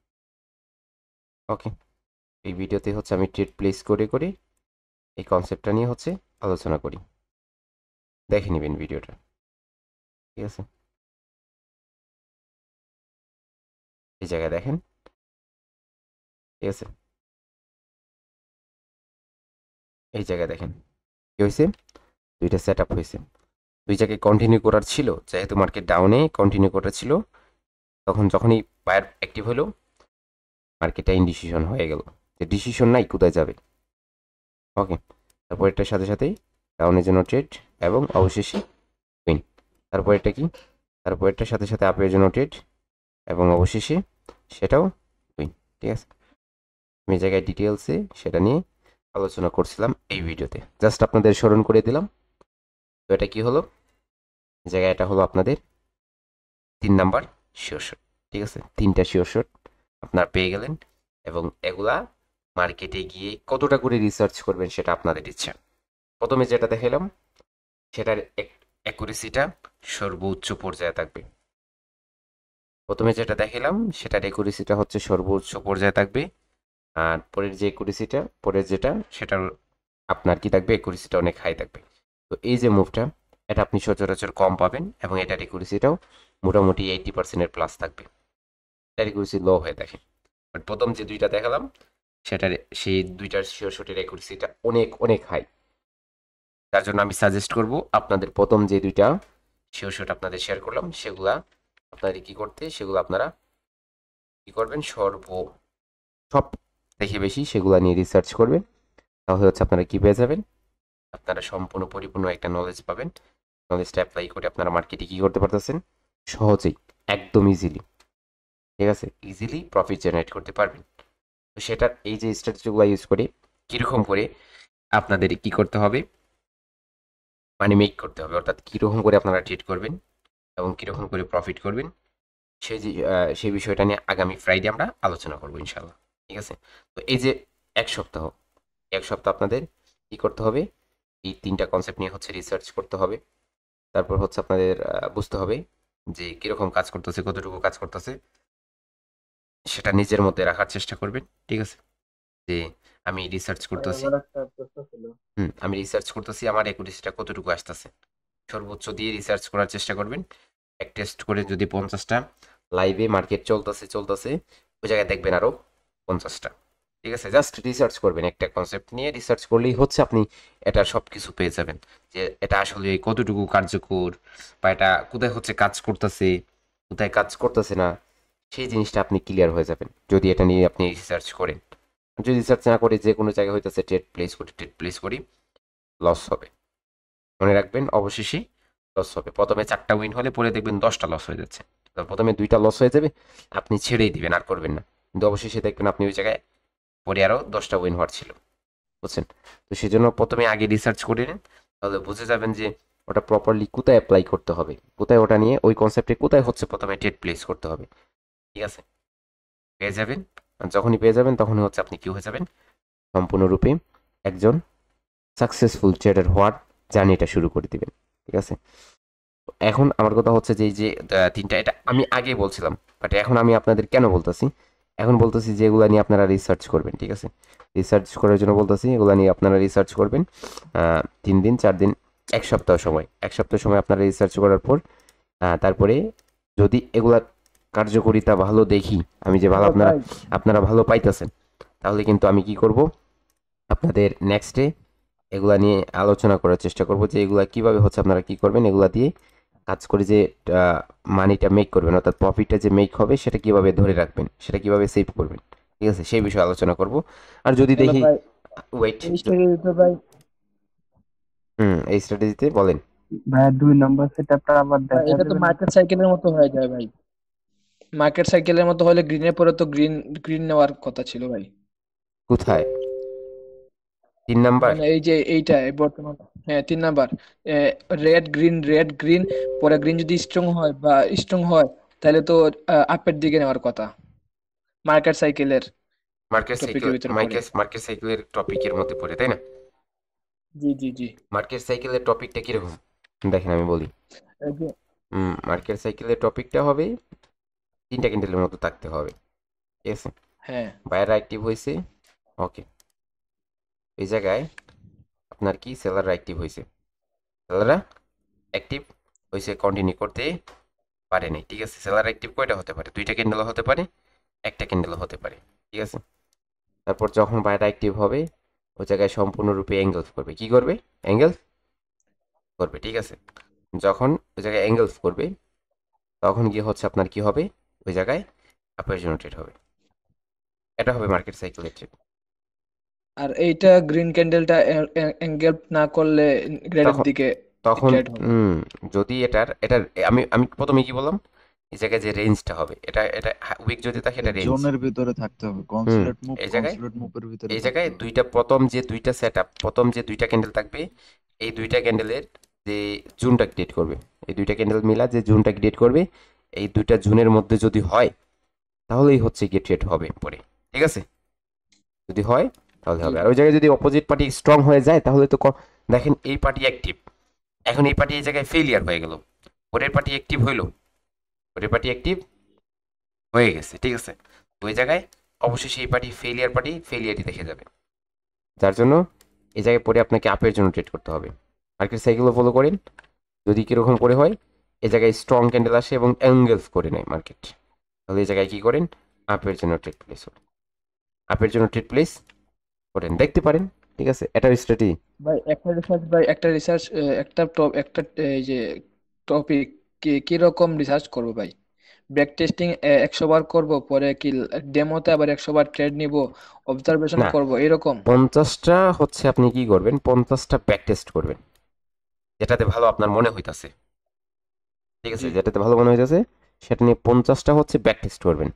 ওকে। এই ভিডিওতে হচ্ছে আমি ট্রেড প্লেস করে করে এই কনসেপ্টটা নিয়ে হচ্ছে আলোচনা করি, দেখে নেবেন ভিডিওটা। ঠিক আছে, এই জায়গায় দেখেন। ঠিক আছে, এই জায়গায় দেখেন কি হয়েছে, দুইটা সেট আপ হয়েছে। দুই জায়গায় কন্টিনিউ করার ছিল, যেহেতু মার্কেট ডাউনে কন্টিনিউ করার ছিল, তখন যখনই বায়ার অ্যাক্টিভ হলো মার্কেটটা ইনডিসিশন হয়ে গেল, যে ডিসিশন নাই কোথায় যাবে। ওকে, তারপর এটার সাথে সাথেই ডাউনের জন্য ট্রেড এবং অবশেষে উইন। তারপর এটা কি, তারপর এটার সাথে সাথে আপের জন্য ট্রেড এবং অবশেষে সেটাও উইন। ঠিক আছে, আমি জায়গায় ডিটেলসে সেটা নিয়ে আলোচনা করছিলাম এই ভিডিওতে, জাস্ট আপনাদের স্মরণ করে দিলাম। তো এটা কি হলো, জায়গায় এটা হলো আপনাদের 3 নাম্বার শিওর শট। ঠিক আছে, 3টা শিওর শট আপনার পেয়ে গেলেন, এবং এগুলা মার্কেটে গিয়ে কতটা করে রিসার্চ করবেন সেটা আপনাদের ইচ্ছা। প্রথমে যেটা দেখালাম সেটার অ্যাকুরেসিটা সর্বোচ্চ পর্যায়ে থাকবে। প্রথমে যেটা দেখালাম সেটার অ্যাকুরেসিটা হচ্ছে সর্বোচ্চ পর্যায়ে থাকবে, আর পরের যে অ্যাকুরেসিটা, পরের যেটা সেটার আপনার কি থাকবে, অ্যাকুরেসিটা অনেক হাই থাকবে। তো এই যে মুভটা, এটা আপনি সচরাচর কম পাবেন, এবং এটার অ্যাকুরেসিটাও মোটামুটি 80%-এর প্লাস থাকবে। এটার অ্যাকুরেসি লো হয়ে থাকে। বাট প্রথম যে দুইটা দেখালাম সেটার, সেই দুইটার শিওর শটের অ্যাকুরেসিটা অনেক অনেক হাই। তার জন্য আমি সাজেস্ট করব আপনাদের প্রথম যে দুইটা শিওর শট আপনাদের শেয়ার করলাম সেগুলা আপনাদের কি করতে, সেগুলো আপনারা কি করবেন, সব থেকে বেশি সেগুলা নিয়ে রিসার্চ করবেন। তাহলে হচ্ছে আপনারা কি পেয়ে যাবেন, আপনারা সম্পূর্ণ পরিপূর্ণ একটা নলেজ পাবেন। নলেজটা অ্যাপ্লাই করে আপনারা মার্কেটে কি করতে পারতেছেন, সহজেই, একদম ইজিলি। ঠিক আছে, ইজিলি প্রফিট জেনারেট করতে পারবেন। তো সেটার এই যে স্ট্র্যাটেজিগুলো ইউজ করে কীরকম করে আপনাদের কি করতে হবে, মানি মেক করতে হবে, অর্থাৎ কীরকম করে আপনারা ট্রেড করবেন এবং কীরকম করে প্রফিট করবেন, সেই বিষয়টা নিয়ে আগামী ফ্রাইডে আমরা আলোচনা করবো ইনশাল্লাহ। ঠিক আছে, তো এই যে এক সপ্তাহ আপনাদের কি করতে হবে, এই 3টা কনসেপ্ট নিয়ে হচ্ছে রিসার্চ করতে হবে। তারপর হচ্ছে আপনাদের বুঝতে হবে যে কীরকম কাজ করতেছে, কতটুকু কাজ করতেছে, সেটা নিজের মধ্যে রাখার চেষ্টা করবেন। ঠিক আছে, যে আমি রিসার্চ করতেছি, আমি রিসার্চ করতেছি, আমার অ্যাকুরেসিটা কতটুকু আসতেছে, সর্বোচ্চ দিয়ে রিসার্চ করার চেষ্টা করবেন। এক টেস্ট করে যদি 50টা লাইভে মার্কেট চলতেছে ওই জায়গায় দেখবেন আরও 50টা। ঠিক আছে, জাস্ট রিসার্চ করবেন, একটা কনসেপ্ট নিয়ে রিসার্চ করলেই হচ্ছে আপনি এটা সব কিছু পেয়ে যাবেন, যে এটা আসলে কতটুকু কার্যকর, বা এটা কোথায় হচ্ছে কাজ করতেছে, কোথায় কাজ করতেছে না, সেই জিনিসটা আপনি ক্লিয়ার হয়ে যাবেন যদি এটা নিয়ে আপনি রিসার্চ করেন। যদি রিসার্চ না করে যে কোনো জায়গায় হইতেছে ট্রেড প্লেস করি, লস হবে। মনে রাখবেন, অবশেষে লস হবে। প্রথমে 4টা উইন হলে পরে দেখবেন 10টা লস হয়ে যাচ্ছে। প্রথমে 2টা লস হয়ে যাবে, আপনি ছেড়েই দিবেন, আর করবেন না, কিন্তু অবশেষে দেখবেন আপনি ওই জায়গায় পরে আরও 10টা উইন হওয়ার ছিল, বুঝছেন? তো সেই জন্য প্রথমে আগে রিসার্চ করে নিন, তাহলে বুঝে যাবেন যে ওটা প্রপারলি কোথায় অ্যাপ্লাই করতে হবে, কোথায় ওটা নিয়ে ওই কনসেপ্টে কোথায় হচ্ছে প্রথমে ট্রেড প্লেস করতে হবে। ঠিক আছে, পেয়ে যাবেন। আর যখনই পেয়ে যাবেন তখনই হচ্ছে আপনি কি হয়ে যাবেন, সম্পূর্ণরূপে একজন সাকসেসফুল ট্রেডার হওয়ার জার্নিটা শুরু করে দিবেন। ঠিক আছে, এখন আমার কথা হচ্ছে যে এই যে 3টা, এটা আমি আগে বলছিলাম, বাট এখন আমি আপনাদের কেন বলতেছি, এখন বলতেছি যে এগুলা নিয়ে আপনারা রিসার্চ করবেন। ঠিক আছে, রিসার্চ করার জন্য বলতেছি, এগুলা নিয়ে আপনারা রিসার্চ করবেন 3 দিন 4 দিন 1 সপ্তাহ সময় আপনারা রিসার্চ করার পর তারপরে যদি এগুলা কার্যকারিতা ভালো দেখি, আমি যে ভালো আপনারা ভালো পাইতেছেন, তাহলে কিন্তু আমি কি করব, আপনাদের নেক্সটে এগুলা নিয়ে আলোচনা করার চেষ্টা করব যে এগুলা কিভাবে হচ্ছে আপনারা কি করবেন, এগুলা দিয়ে কাজ করে যে মানিটা মেক করবেন, অর্থাৎ প্রফিটটা যে মেক হবে সেটা কিভাবে ধরে রাখবেন, সেটা কিভাবে সেভ করবেন। ঠিক আছে, সেই বিষয়ে আলোচনা করব। আর যদি দেখি ওয়েট, এই স্ট্র্যাটেজিতে বলেন ভাই 2 নাম্বার সেটআপটা আবার দেখা এটা তো মার্কেট সাইকেলের মতো হয়ে যায় ভাই। মার্কেট সাইকেলের মতো হলে গ্রিনের পরে তো গ্রিন নেওয়ার কথা ছিল ভাই। কোথায় 3 নাম্বার, মানে এই যে এইটা বর্তমান, হ্যাঁ 3 নাম্বার, রেড গ্রিন পরে গ্রিন যদি স্ট্রং হয় তাহলে তো আপের দিকে নেওয়ার কথা মার্কেট সাইকেলের টপিকের ভিতরে পড়ে। মার্কেট সাইকেলের টপিকের মধ্যে পড়ে, তাই না? জি। মার্কেট সাইকেলের টপিকটা কিরকম দেখেন আমি বলি। এই যে মার্কেট সাইকেলের টপিকটা হবে 3টা ক্যান্ডেলের মতো থাকতে হবে, ঠিক আছে? হ্যাঁ বায়াররা অ্যাক্টিভ হয়েছে, ওকে। এই জায়গায় আপনার কি সেলাররা অ্যাক্টিভ হয়েছে, সেলাররা অ্যাক্টিভ হয়েছে, কন্টিনিউ করতে পারে নাই, ঠিক আছে? সেলার অ্যাক্টিভ কয়টা হতে পারে? 2টা ক্যান্ডেলও হতে পারে, একটা ক্যান্ডেলও হতে পারে, ঠিক আছে? তারপর যখন বায়াররা অ্যাক্টিভ হবে ওই জায়গায় সম্পূর্ণরূপে অ্যাঙ্গেলস করবে, কি করবে? অ্যাঙ্গেলস করবে, ঠিক আছে? যখন ওই জায়গায় অ্যাঙ্গেলস করবে তখন গিয়ে হচ্ছে আপনার কি হবে, ওই জায়গায় আপের জন্য ট্রেড হবে। এটা হবে মার্কেট সাইকেলের ট্রেড। আর এইটা গ্রিন ক্যান্ডেলটা এঙ্গেল না করলে গ্রেডের তখন দিকে তখন ট্রেড হবে। যদি এটার এটার আমি আমি প্রথমে কি বললাম, এই জায়গায় যে রেঞ্জটা হবে এটা এটা উইক যদি থাকে এটা রেঞ্জ, জোনের ভিতরে থাকতে হবে, এই জায়গায় মুভের ভিতরে এই থাকতে জায়গায় হবে। দুইটা সেটআপ, প্রথম যে 2টা ক্যান্ডেল থাকবে এই 2টা ক্যান্ডেলের যে জোনটা ক্রিয়েট করবে, এই 2টা ক্যান্ডেল মিলা যে জোনটা ক্রিয়েট করবে, এই 2টা জোনের মধ্যে যদি হয় তাহলেই হচ্ছে গিয়ে ট্রেড হবে পরে, ঠিক আছে? যদি হয় তাহলে হবে। আর ওই জায়গায় যদি অপোজিট পার্টি স্ট্রং হয়ে যায় তাহলে তো দেখেন এই পার্টি অ্যাক্টিভ, এখন এই পার্টি এই জায়গায় ফেলিয়ার হয়ে গেল, পরের পার্টি অ্যাক্টিভ হইলো, পরের পার্টি অ্যাক্টিভ হয়ে গেছে, ঠিক আছে? ওই জায়গায় অবশ্যই এই পার্টি ফেলিয়ারই দেখে যাবে, যার জন্য এই জায়গায় পরে আপনাকে আপের জন্য ট্রেড করতে হবে। মার্কেট সাইকেলও ফলো করেন, যদি কিরকম করে হয় এই জায়গায় স্ট্রং ক্যান্ডেল আসে এবং অ্যাঙ্গেলস করে নেয় মার্কেট, তাহলে এই জায়গায় কি করেন, আপের জন্য ট্রেড প্লেস করেন, আপের জন্য ট্রেড প্লেস করেন, দেখতে পারেন, ঠিক আছে? এটার স্ট্র্যাটেজি। একটা রিসার্চ একটা এই যে টপিক কি রকম রিসার্চ করবো ভাই? ব্যাক টেস্টিং 100 বার করব, পরে কি ডেমোতে আবার 100 বার ট্রেড নিব, অবজারভেশন না, করব, এরকম? 50টা হচ্ছে আপনি কি করবেন, 50টা ব্যাক টেস্ট করবেন, যেটাতে ভালো আপনার মনে হইতাছে, ঠিক আছে? জি যেটাতে ভালো মনে হইতাছে সেটা নিয়ে 50টা হচ্ছে ব্যাক টেস্ট করবেন।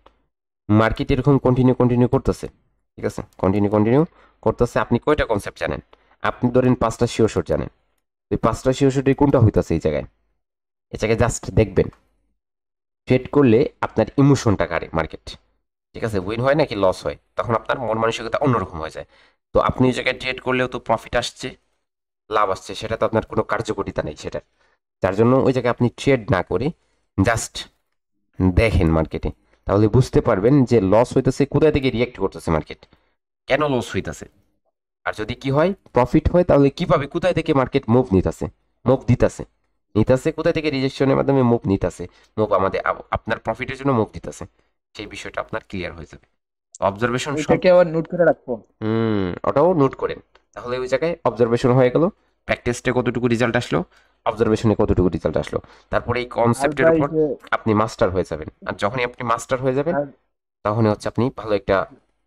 মার্কেট এরকম কন্টিনিউ করতেছে, ঠিক আছে? কন্টিনিউ করতেছে। আপনি কয়টা কনসেপ্ট জানেন? আপনি ধরেন 5টা শিওর শট জানেন, ওই 5টা শিওর শটের কোনটা হইতাছে এই জায়গায় জাস্ট দেখবেন। ট্রেড করলে আপনার ইমোশনটা কাড়ে মার্কেট, ঠিক আছে? উইন হয় নাকি লস হয় তখন আপনার মন মানসিকতা অন্যরকম হয়ে যায়। তো আপনি এই জায়গায় ট্রেড করলেও তো প্রফিট আসছে, লাভ আসছে, সেটা তো আপনার কোনো কার্যকরিতা নেই সেটা, যার জন্য ওই জায়গায় আপনি ট্রেড না করে জাস্ট দেখেন মার্কেটে, তাহলে বুঝতে পারবেন যে লস হইতেছে কোথায় থেকে রিয়েক্ট করতেছে মার্কেট, কেন লস হইতেছে। আর যদি কি হয় প্রফিট হয় তাহলে কিভাবে কোথায় থেকে মার্কেট মুভ নিতেছে কোথায় থেকে রিজেকশনের মাধ্যমে মুভ নিতেছে, মুভ আমাদের আপনার প্রফিটের জন্য মুভ দিতেছে, সেই বিষয়টা আপনার ক্লিয়ার হয়ে যাবে। অবজারভেশন সব ওইটাকে আবার নোট করে রাখবো। ওটাও নোট করেন, তাহলে ওই জায়গায় অবজারভেশন হয়ে গেল, প্র্যাকটিসে কতটুকু রেজাল্ট আসলো, অবজারভেশনে কতটুকু রেজাল্ট আসলো, তারপরে এই আর কনসেপ্টের ভাই উপর যে আপনি মাস্টার হয়ে যাবেন। আর যখনই আপনি মাস্টার হয়ে যাবেন আর তখনই হচ্ছে আপনি ভালো একটা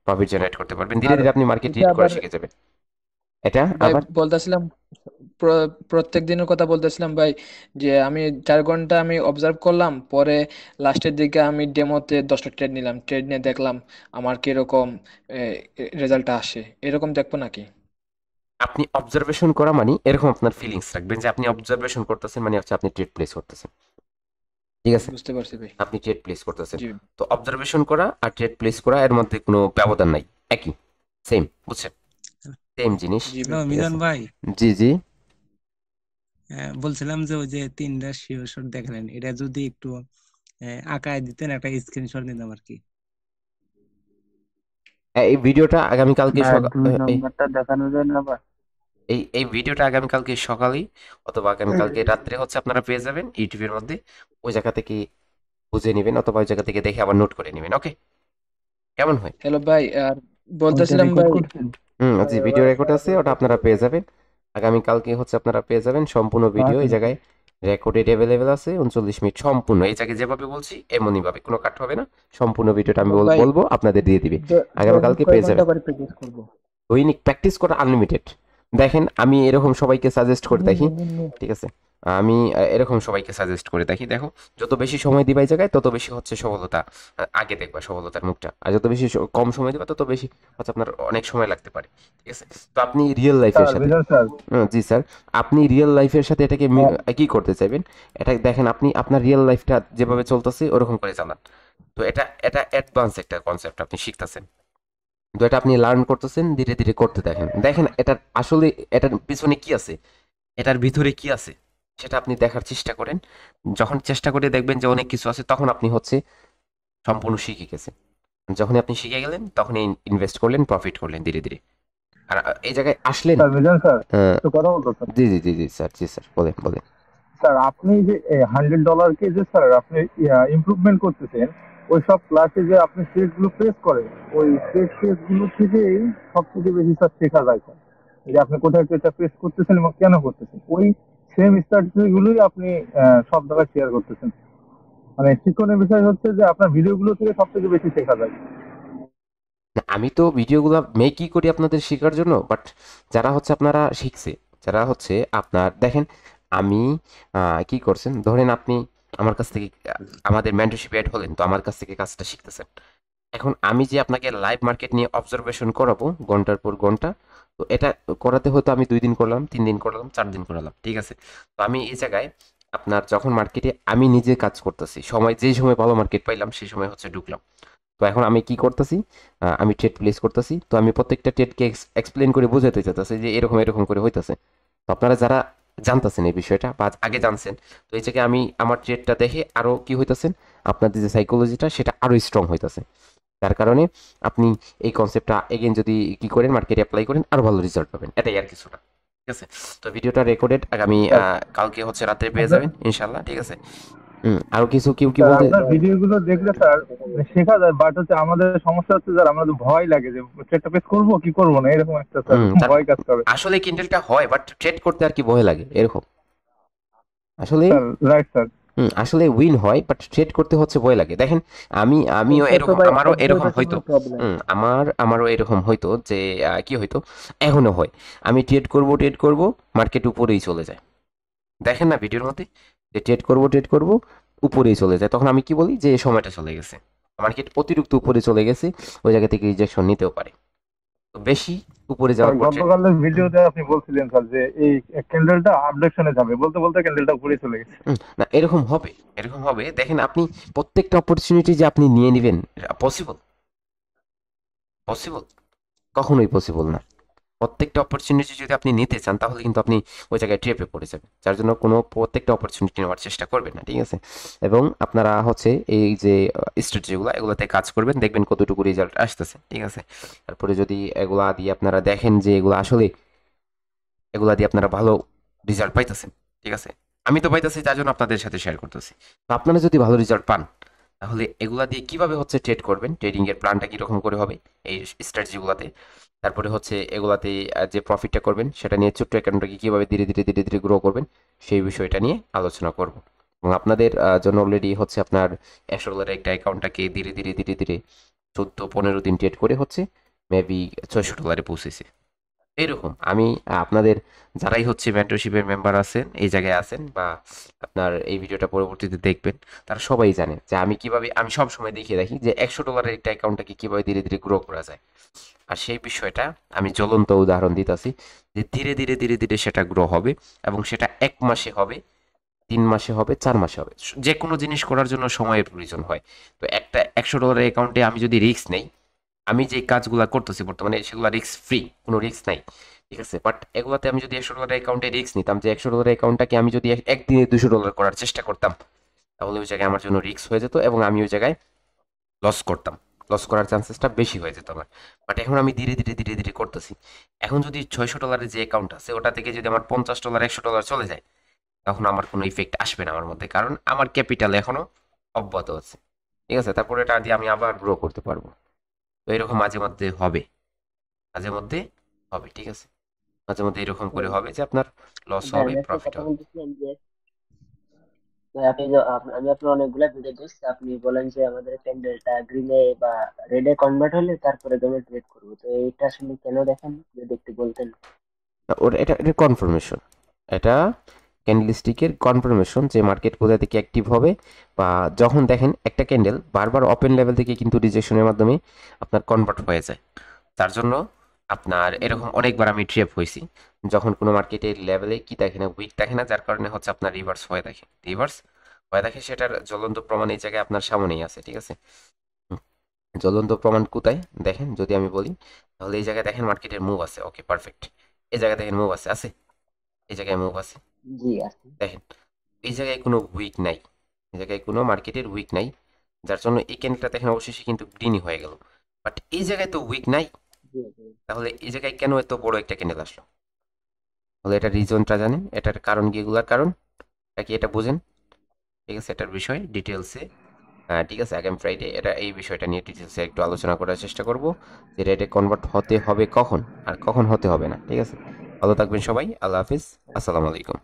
প্রফিট জেনারেট করতে পারবেন, ধীরে আর ধীরে আপনি মার্কেট এটা রিড করা আবার শিখে যাবেন। এটা ভাই আবার বলতেছিলাম, প্রত্যেক দিনের কথা বলতেছিলাম ভাই, যে আমি 4 ঘন্টা আমি অবজার্ভ করলাম, পরে লাস্টের দিকে আমি ডেমোতে 10টা ট্রেড নিলাম, ট্রেড নিয়ে দেখলাম আমার কিরকম রেজাল্টটা আসে, এরকম দেখবো নাকি? আপনি অবজারভেশন করা মানে এরকম আপনার ফিলিংস রাখবেন যে আপনি অবজারভেশন করতেছেন, মানে হচ্ছে আপনি ট্রেড প্লেস করতেছেন, ঠিক আছে? বুঝতে পারছি ভাই। আপনি ট্রেড প্লেস করতেছেন, জি তো অবজারভেশন করা আর ট্রেড প্লেস করা এর মধ্যে কোনো ব্যবধান নাই, একই, সেম, বুঝছেন? সেম জিনিস, জি হ্যালো ভাই। ঠিক মিলন আছে? ভাই, জি জি। বলছিলাম যে ওই যে 3টা শিওর শট দেখালেন, এটা যদি একটু আঁকায় দিতেন, একটা স্ক্রিনশট নিতাম আর কি। এই ভিডিওটা আগামীকালকে ভাই সকাল 2 নম্বরটা দেখানো যায় না ভাই? এই ভিডিওটা আগামীকালকে সকালেই অথবা আগামীকালকে রাত্রে হচ্ছে আপনারা পেয়ে যাবেন ইউটিউবের মধ্যে, ওই জায়গা থেকে বুঝে নেবেন অথবা ওই জায়গা থেকে দেখে আবার নোট করে নেবেন, ওকে? কেমন হয়? হ্যালো ভাই, আর ওইটা বলতেছিলাম রেকর্ড ভাই, করছেন? জি, ভিডিও রেকর্ড আছে, ওটা আপনারা পেয়ে যাবেন আগামীকালকে হচ্ছে আপনারা পেয়ে যাবেন সম্পূর্ণ ভিডিও, এই জায়গায় রেকর্ডেড অ্যাভেলেবেল আছে 39 মিনিট সম্পূর্ণ, এই জায়গায় যেভাবে বলছি এমনই ভাবে, কোনো কাট হবে না, সম্পূর্ণ ভিডিওটা আমি ভাই বলবো আপনাদের দিয়ে দিবে, দৈনিক আগামীকালকে কয় পেয়ে ঘন্টা যাবেন। করে প্র্যাকটিস করবো? দৈনিক প্র্যাকটিস করা আনলিমিটেড। দেখেন আমি এরকম সবাইকে সাজেস্ট করে দেখি, ঠিক আছে? আমি এরকম সবাইকে সাজেস্ট করে দেখি, দেখো যত বেশি সময় দিবা এই জায়গায় তত বেশি হচ্ছে সফলতা, আগে দেখবা সফলতার মুখটা, আর যত বেশি কম সময় দিবা তত বেশি হচ্ছে আপনার অনেক সময় লাগতে পারে, ঠিক আছে? তো আপনি রিয়েল লাইফের স্যার সাথে, বিজন স্যার জি স্যার, আপনি রিয়েল লাইফের সাথে এটাকে কি করতে চাইবেন, এটা দেখেন আপনি আপনার রিয়েল লাইফটা যেভাবে চলতেছে ওরকম করে চালান। তো এটা এটা অ্যাডভান্স একটা কনসেপ্ট আপনি শিখতেছেন, তো এটা আপনি লার্ন করতেছেন, ধীরে ধীরে করতে দেখেন, দেখেন এটার আসলে এটার পিছনে কি আছে, এটার ভিতরে কি আছে, সেটা আপনি দেখার চেষ্টা করেন। যখন চেষ্টা করে দেখবেন যে অনেক কিছু আছে, তখন আপনি হচ্ছে সম্পূর্ণ শিখে গেছেন। যখনই আপনি শিখে গেলেন তখনই ইনভেস্ট করলেন, প্রফিট করলেন ধীরে ধীরে। আর এই জায়গায় আসলেন। স্যার মিজান স্যার, আহ, একটু কথা বলতো স্যার। জি জি জি জি স্যার, জি স্যার, বলেন বলেন। স্যার আপনি যে $100 যে স্যার আপনি ইমপ্রুভমেন্ট করতেছেন, ওই সব ক্লাসে যে আপনি স্টেজ গুলো প্রেস করেন, ওই স্টেজ গুলো থেকেই সব থেকে বেশি স্যার শেখা যায় স্যার। যে আপনি কোথায় কোথায় প্রেস করতেছেন এবং কেন করতেছেন, ওই সেম স্ট্র্যাটেজি গুলোই আপনি সব জায়গায় শেয়ার করতেছেন। মানে শিক্ষণীয় বিষয় হচ্ছে যে আপনার ভিডিওগুলো থেকে সব থেকে বেশি শেখা যায়। না, আমি তো ভিডিওগুলো মেকই করি আপনাদের শেখার জন্য, বাট যারা হচ্ছে আপনারা শিখছে, যারা হচ্ছে আপনার দেখেন, আমি কি করছেন, ধরেন আপনি আমার কাছ থেকে আমাদের মেন্টরশিপ অ্যাড হলেন, তো আমার কাছ থেকে কাজটা শিখতেছেন। এখন আমি যে আপনাকে লাইভ মার্কেট নিয়ে অবজারভেশন করাবো ঘন্টার পর ঘন্টা, তো এটা করাতে হয়তো আমি 2 দিন করলাম, 3 দিন করলাম, 4 দিন করলাম, ঠিক আছে। তো আমি এই জায়গায় আপনার যখন মার্কেটে আমি নিজে কাজ করতেছি, যেই সময় ভালো মার্কেট পাইলাম সেই সময় হচ্ছে ঢুকলাম। তো এখন আমি কি করতেছি, আমি ট্রেড প্লেস করতেছি, তো আমি প্রত্যেকটা ট্রেডকে এক্সপ্লেন করে বোঝাতে চাইতেছি যে এরকম এরকম করে হইতেছে। তো আপনারা যারা জানতেছেন এই বিষয়টা বা আগে জানছেন, তো এই জায়গায় আমি আমার ট্রেডটা দেখে আরো কি হইতেছেন, আপনাদের যে সাইকোলজিটা সেটা আরো স্ট্রং হইতেছে। যার কারণে আপনি এই কনসেপ্টটা এগেন যদি কি করেন, মার্কেটে অ্যাপ্লাই করেন, আরো ভালো রেজাল্ট পাবেন, এটাই আর কিছু না। ঠিক আছে, তো ভিডিওটা রেকর্ডেড আগামী কালকে হচ্ছে রাত্রে পেয়ে যাবেন ইনশাল্লাহ, ঠিক আছে। আরো কিছু কেউ কি স্যার বলতে? আপনার ভিডিওগুলো দেখলে স্যার শেখা যায়, বাট হচ্ছে আমাদের সমস্যা হচ্ছে স্যার আমাদের ভয় লাগে যে ট্রেডটা প্রেস করবো কি করবো না, এরকম একটা স্যার ভয় কাজ করে। আসলে কিন্ডেলটা হয়, বাট ট্রেড করতে আর কি ভয় লাগে এরকম। আসলে স্যার রাইট স্যার। আসলে উইন হয়, বাট ট্রেড করতে হচ্ছে ভয় লাগে। দেখেন আমিও এরকম, আমারও এরকম হয়তো, আমারও এরকম হয়তো যে কি হয়তো, এখনো হয়, আমি ট্রেড করব মার্কেট উপরেই চলে যায়। দেখেন না ভিডিওর মধ্যে, যে ট্রেড করব উপরেই চলে যায়, তখন আমি কি বলি যে সময়টা চলে গেছে, মার্কেট অতিরিক্ত উপরে চলে গেছে, ওই জায়গা থেকে রিজেকশন নিতেও পারে। তো বেশি উপরে যাওয়ার পর গতকালের ভিডিওতে আপনি বলছিলেন স্যার যে এই ক্যান্ডেলটা আপডেশনে যাবে, বলতে বলতে ক্যান্ডেলটা উপরে চলে গেছে। না, এরকম হবে, এরকম হবে। দেখেন আপনি প্রত্যেকটা অপরচুনিটি যে আপনি নিয়ে নেবেন, পসিবল? পসিবল? কখনোই পসিবল না। প্রত্যেকটা অপরচুনিটি যদি আপনি নিতে চান, তাহলে কিন্তু আপনি ওই জায়গায় ট্রেপে পড়ে যাবেন। যার জন্য প্রত্যেকটা অপরচুনিটি নেওয়ার চেষ্টা করবেন না, ঠিক আছে। এবং আপনারা হচ্ছে এই যে স্ট্র্যাটেজিগুলো, এগুলোতে কাজ করবেন, দেখবেন কতটুকু রেজাল্ট আসতেছে, ঠিক আছে। তারপরে যদি এগুলা দিয়ে আপনারা দেখেন যে এগুলো আসলে, এগুলা দিয়ে আপনারা ভালো রেজাল্ট পাইতেছেন, ঠিক আছে। আমি তো পাইতেছি, তার জন্য আপনাদের সাথে শেয়ার করতেছি। তো আপনারা যদি ভালো রেজাল্ট পান, তাহলে এগুলা দিয়ে কিভাবে হচ্ছে ট্রেড করবেন, ট্রেডিং এর প্ল্যানটা কিরকম করে হবে এই স্ট্র্যাটেজিগুলোতে, তারপরে হচ্ছে এগুলাতে যে প্রফিটটা করবেন সেটা নিয়ে, ছোট্ট অ্যাকাউন্টটাকে কিভাবে ধীরে ধীরে ধীরে ধীরে গ্রো করবেন, সেই বিষয়টা নিয়ে আলোচনা করব। এবং আপনাদের জন্য অলরেডি হচ্ছে আপনার $100 একটা অ্যাকাউন্টটাকে ধীরে ধীরে ধীরে ধীরে 14-15 দিন ট্রেড করে হচ্ছে মেবি $600 পৌঁছেছে। এরকম আমি আপনাদের যারাই হচ্ছে মেন্টরশিপের মেম্বার আছেন, এই জায়গায় আছেন, বা আপনার এই ভিডিওটা পরবর্তীতে দেখবেন, তারা সবাই জানে যে আমি সব সময় দেখিয়ে রাখি যে $100 একটা অ্যাকাউন্টটাকে কিভাবে ধীরে ধীরে গ্রো করা যায়। আর সেই বিষয়টা আমি জ্বলন্ত উদাহরণ দিতেছি যে ধীরে ধীরে ধীরে ধীরে সেটা গ্রো হবে, এবং সেটা 1 মাসে হবে, 3 মাসে হবে, 4 মাসে হবে। যে কোনো জিনিস করার জন্য সময়ের প্রয়োজন হয়। তো একটা $100 অ্যাকাউন্টে আমি যদি রিস্ক নেই, আমি যে কাজগুলো করতেছি বর্তমানে সেগুলো রিস্ক ফ্রি, কোনো রিস্ক নাই, ঠিক আছে। বাট এগুলাতে আমি যদি $100 অ্যাকাউন্টে রিস্ক নিতাম, যে $100 অ্যাকাউন্টটাকে আমি যদি একদিনে $200 করার চেষ্টা করতাম, তাহলে ওই জায়গায় আমার জন্য রিস্ক হয়ে যেত, এবং আমি ওই জায়গায় লস করতাম, লস করার চান্সেসটা বেশি হয়ে যেত আমার। বাট এখন আমি ধীরে ধীরে ধীরে ধীরে করতেছি। এখন যদি $600 যে অ্যাকাউন্ট আছে, ওটা থেকে যদি আমার $50 $100 চলে যায়, তখন আমার কোনো ইফেক্ট আসবে না আমার মধ্যে, কারণ আমার ক্যাপিটাল এখনো অব্যাহত আছে, ঠিক আছে। তারপরে এটা দিয়ে আমি আবার গ্রো করতে পারবো। তো এরকম মাঝে মধ্যে হবে, মাঝে মধ্যে হবে, ঠিক আছে। মাঝে মধ্যে এরকম করে হবে যে আপনার লস হবে, প্রফিট হবে। আমি আপনার অনেকগুলা ভিডিও দেখছি, আপনি বলেন যে আমাদের ক্যান্ডেলটা গ্রিনে বা রেডে কনভার্ট হলে তারপরে তুমি ট্রেড করবো, তো এইটা আসলে কেন দেখেন যদি একটু বলতেন। এটা কনফার্মেশন, এটা ক্যান্ডেলস্টিকের কনফার্মেশন যে মার্কেট কোথা থেকে অ্যাক্টিভ হবে, বা যখন দেখেন একটা ক্যান্ডেল বারবার ওপেন লেভেল থেকে কিন্তু রিজেকশনের মাধ্যমে আপনার কনভার্ট হয়ে যায়। তার জন্য আপনার এরকম অনেকবার আমি ট্রেপ হয়েছি, যখন কোনো মার্কেটের লেভেলে কি দেখে না, উইক দেখে না, যার কারণে হচ্ছে আপনার রিভার্স হয়ে দেখে, সেটার জ্বলন্ত প্রমাণ এই জায়গায় আপনার সামনেই আছে, ঠিক আছে। জ্বলন্ত প্রমাণ কোথায় দেখেন যদি আমি বলি, তাহলে এই জায়গায় দেখেন মার্কেটের মুভ আছে, ওকে পারফেক্ট। এই জায়গায় দেখেন মুভ আছে, এই জায়গায় মুভ আছে, জি আছে। দেখেন এই জায়গায় কোনো উইক নাই, এই জায়গায় কোনো মার্কেটের উইক নাই, যার জন্য এই ক্যান্ডেলটা দেখেন অবশেষে কিন্তু গ্রিনই হয়ে গেল। বাট এই জায়গায় তো উইক নাই, জি জি। তাহলে এই জায়গায় কেন এত বড় একটা ক্যান্ডেল আসলো? তাহলে এটা রিজনটা জানেন, এটার কারণ কি, এগুলার কারণ কি এটা বোঝেন? ঠিক আছে, এটার বিষয় ডিটেলসে ঠিক আছে আগামী ফ্রাইডে এটা এই বিষয়টা নিয়ে ডিটেলসে একটু আলোচনা করার চেষ্টা করব, যে রেটে কনভার্ট হতে হবে কখন আর কখন হতে হবে না। ঠিক আছে, ভালো থাকবেন সবাই, আল্লাহ হাফিজ, আসসালামু আলাইকুম।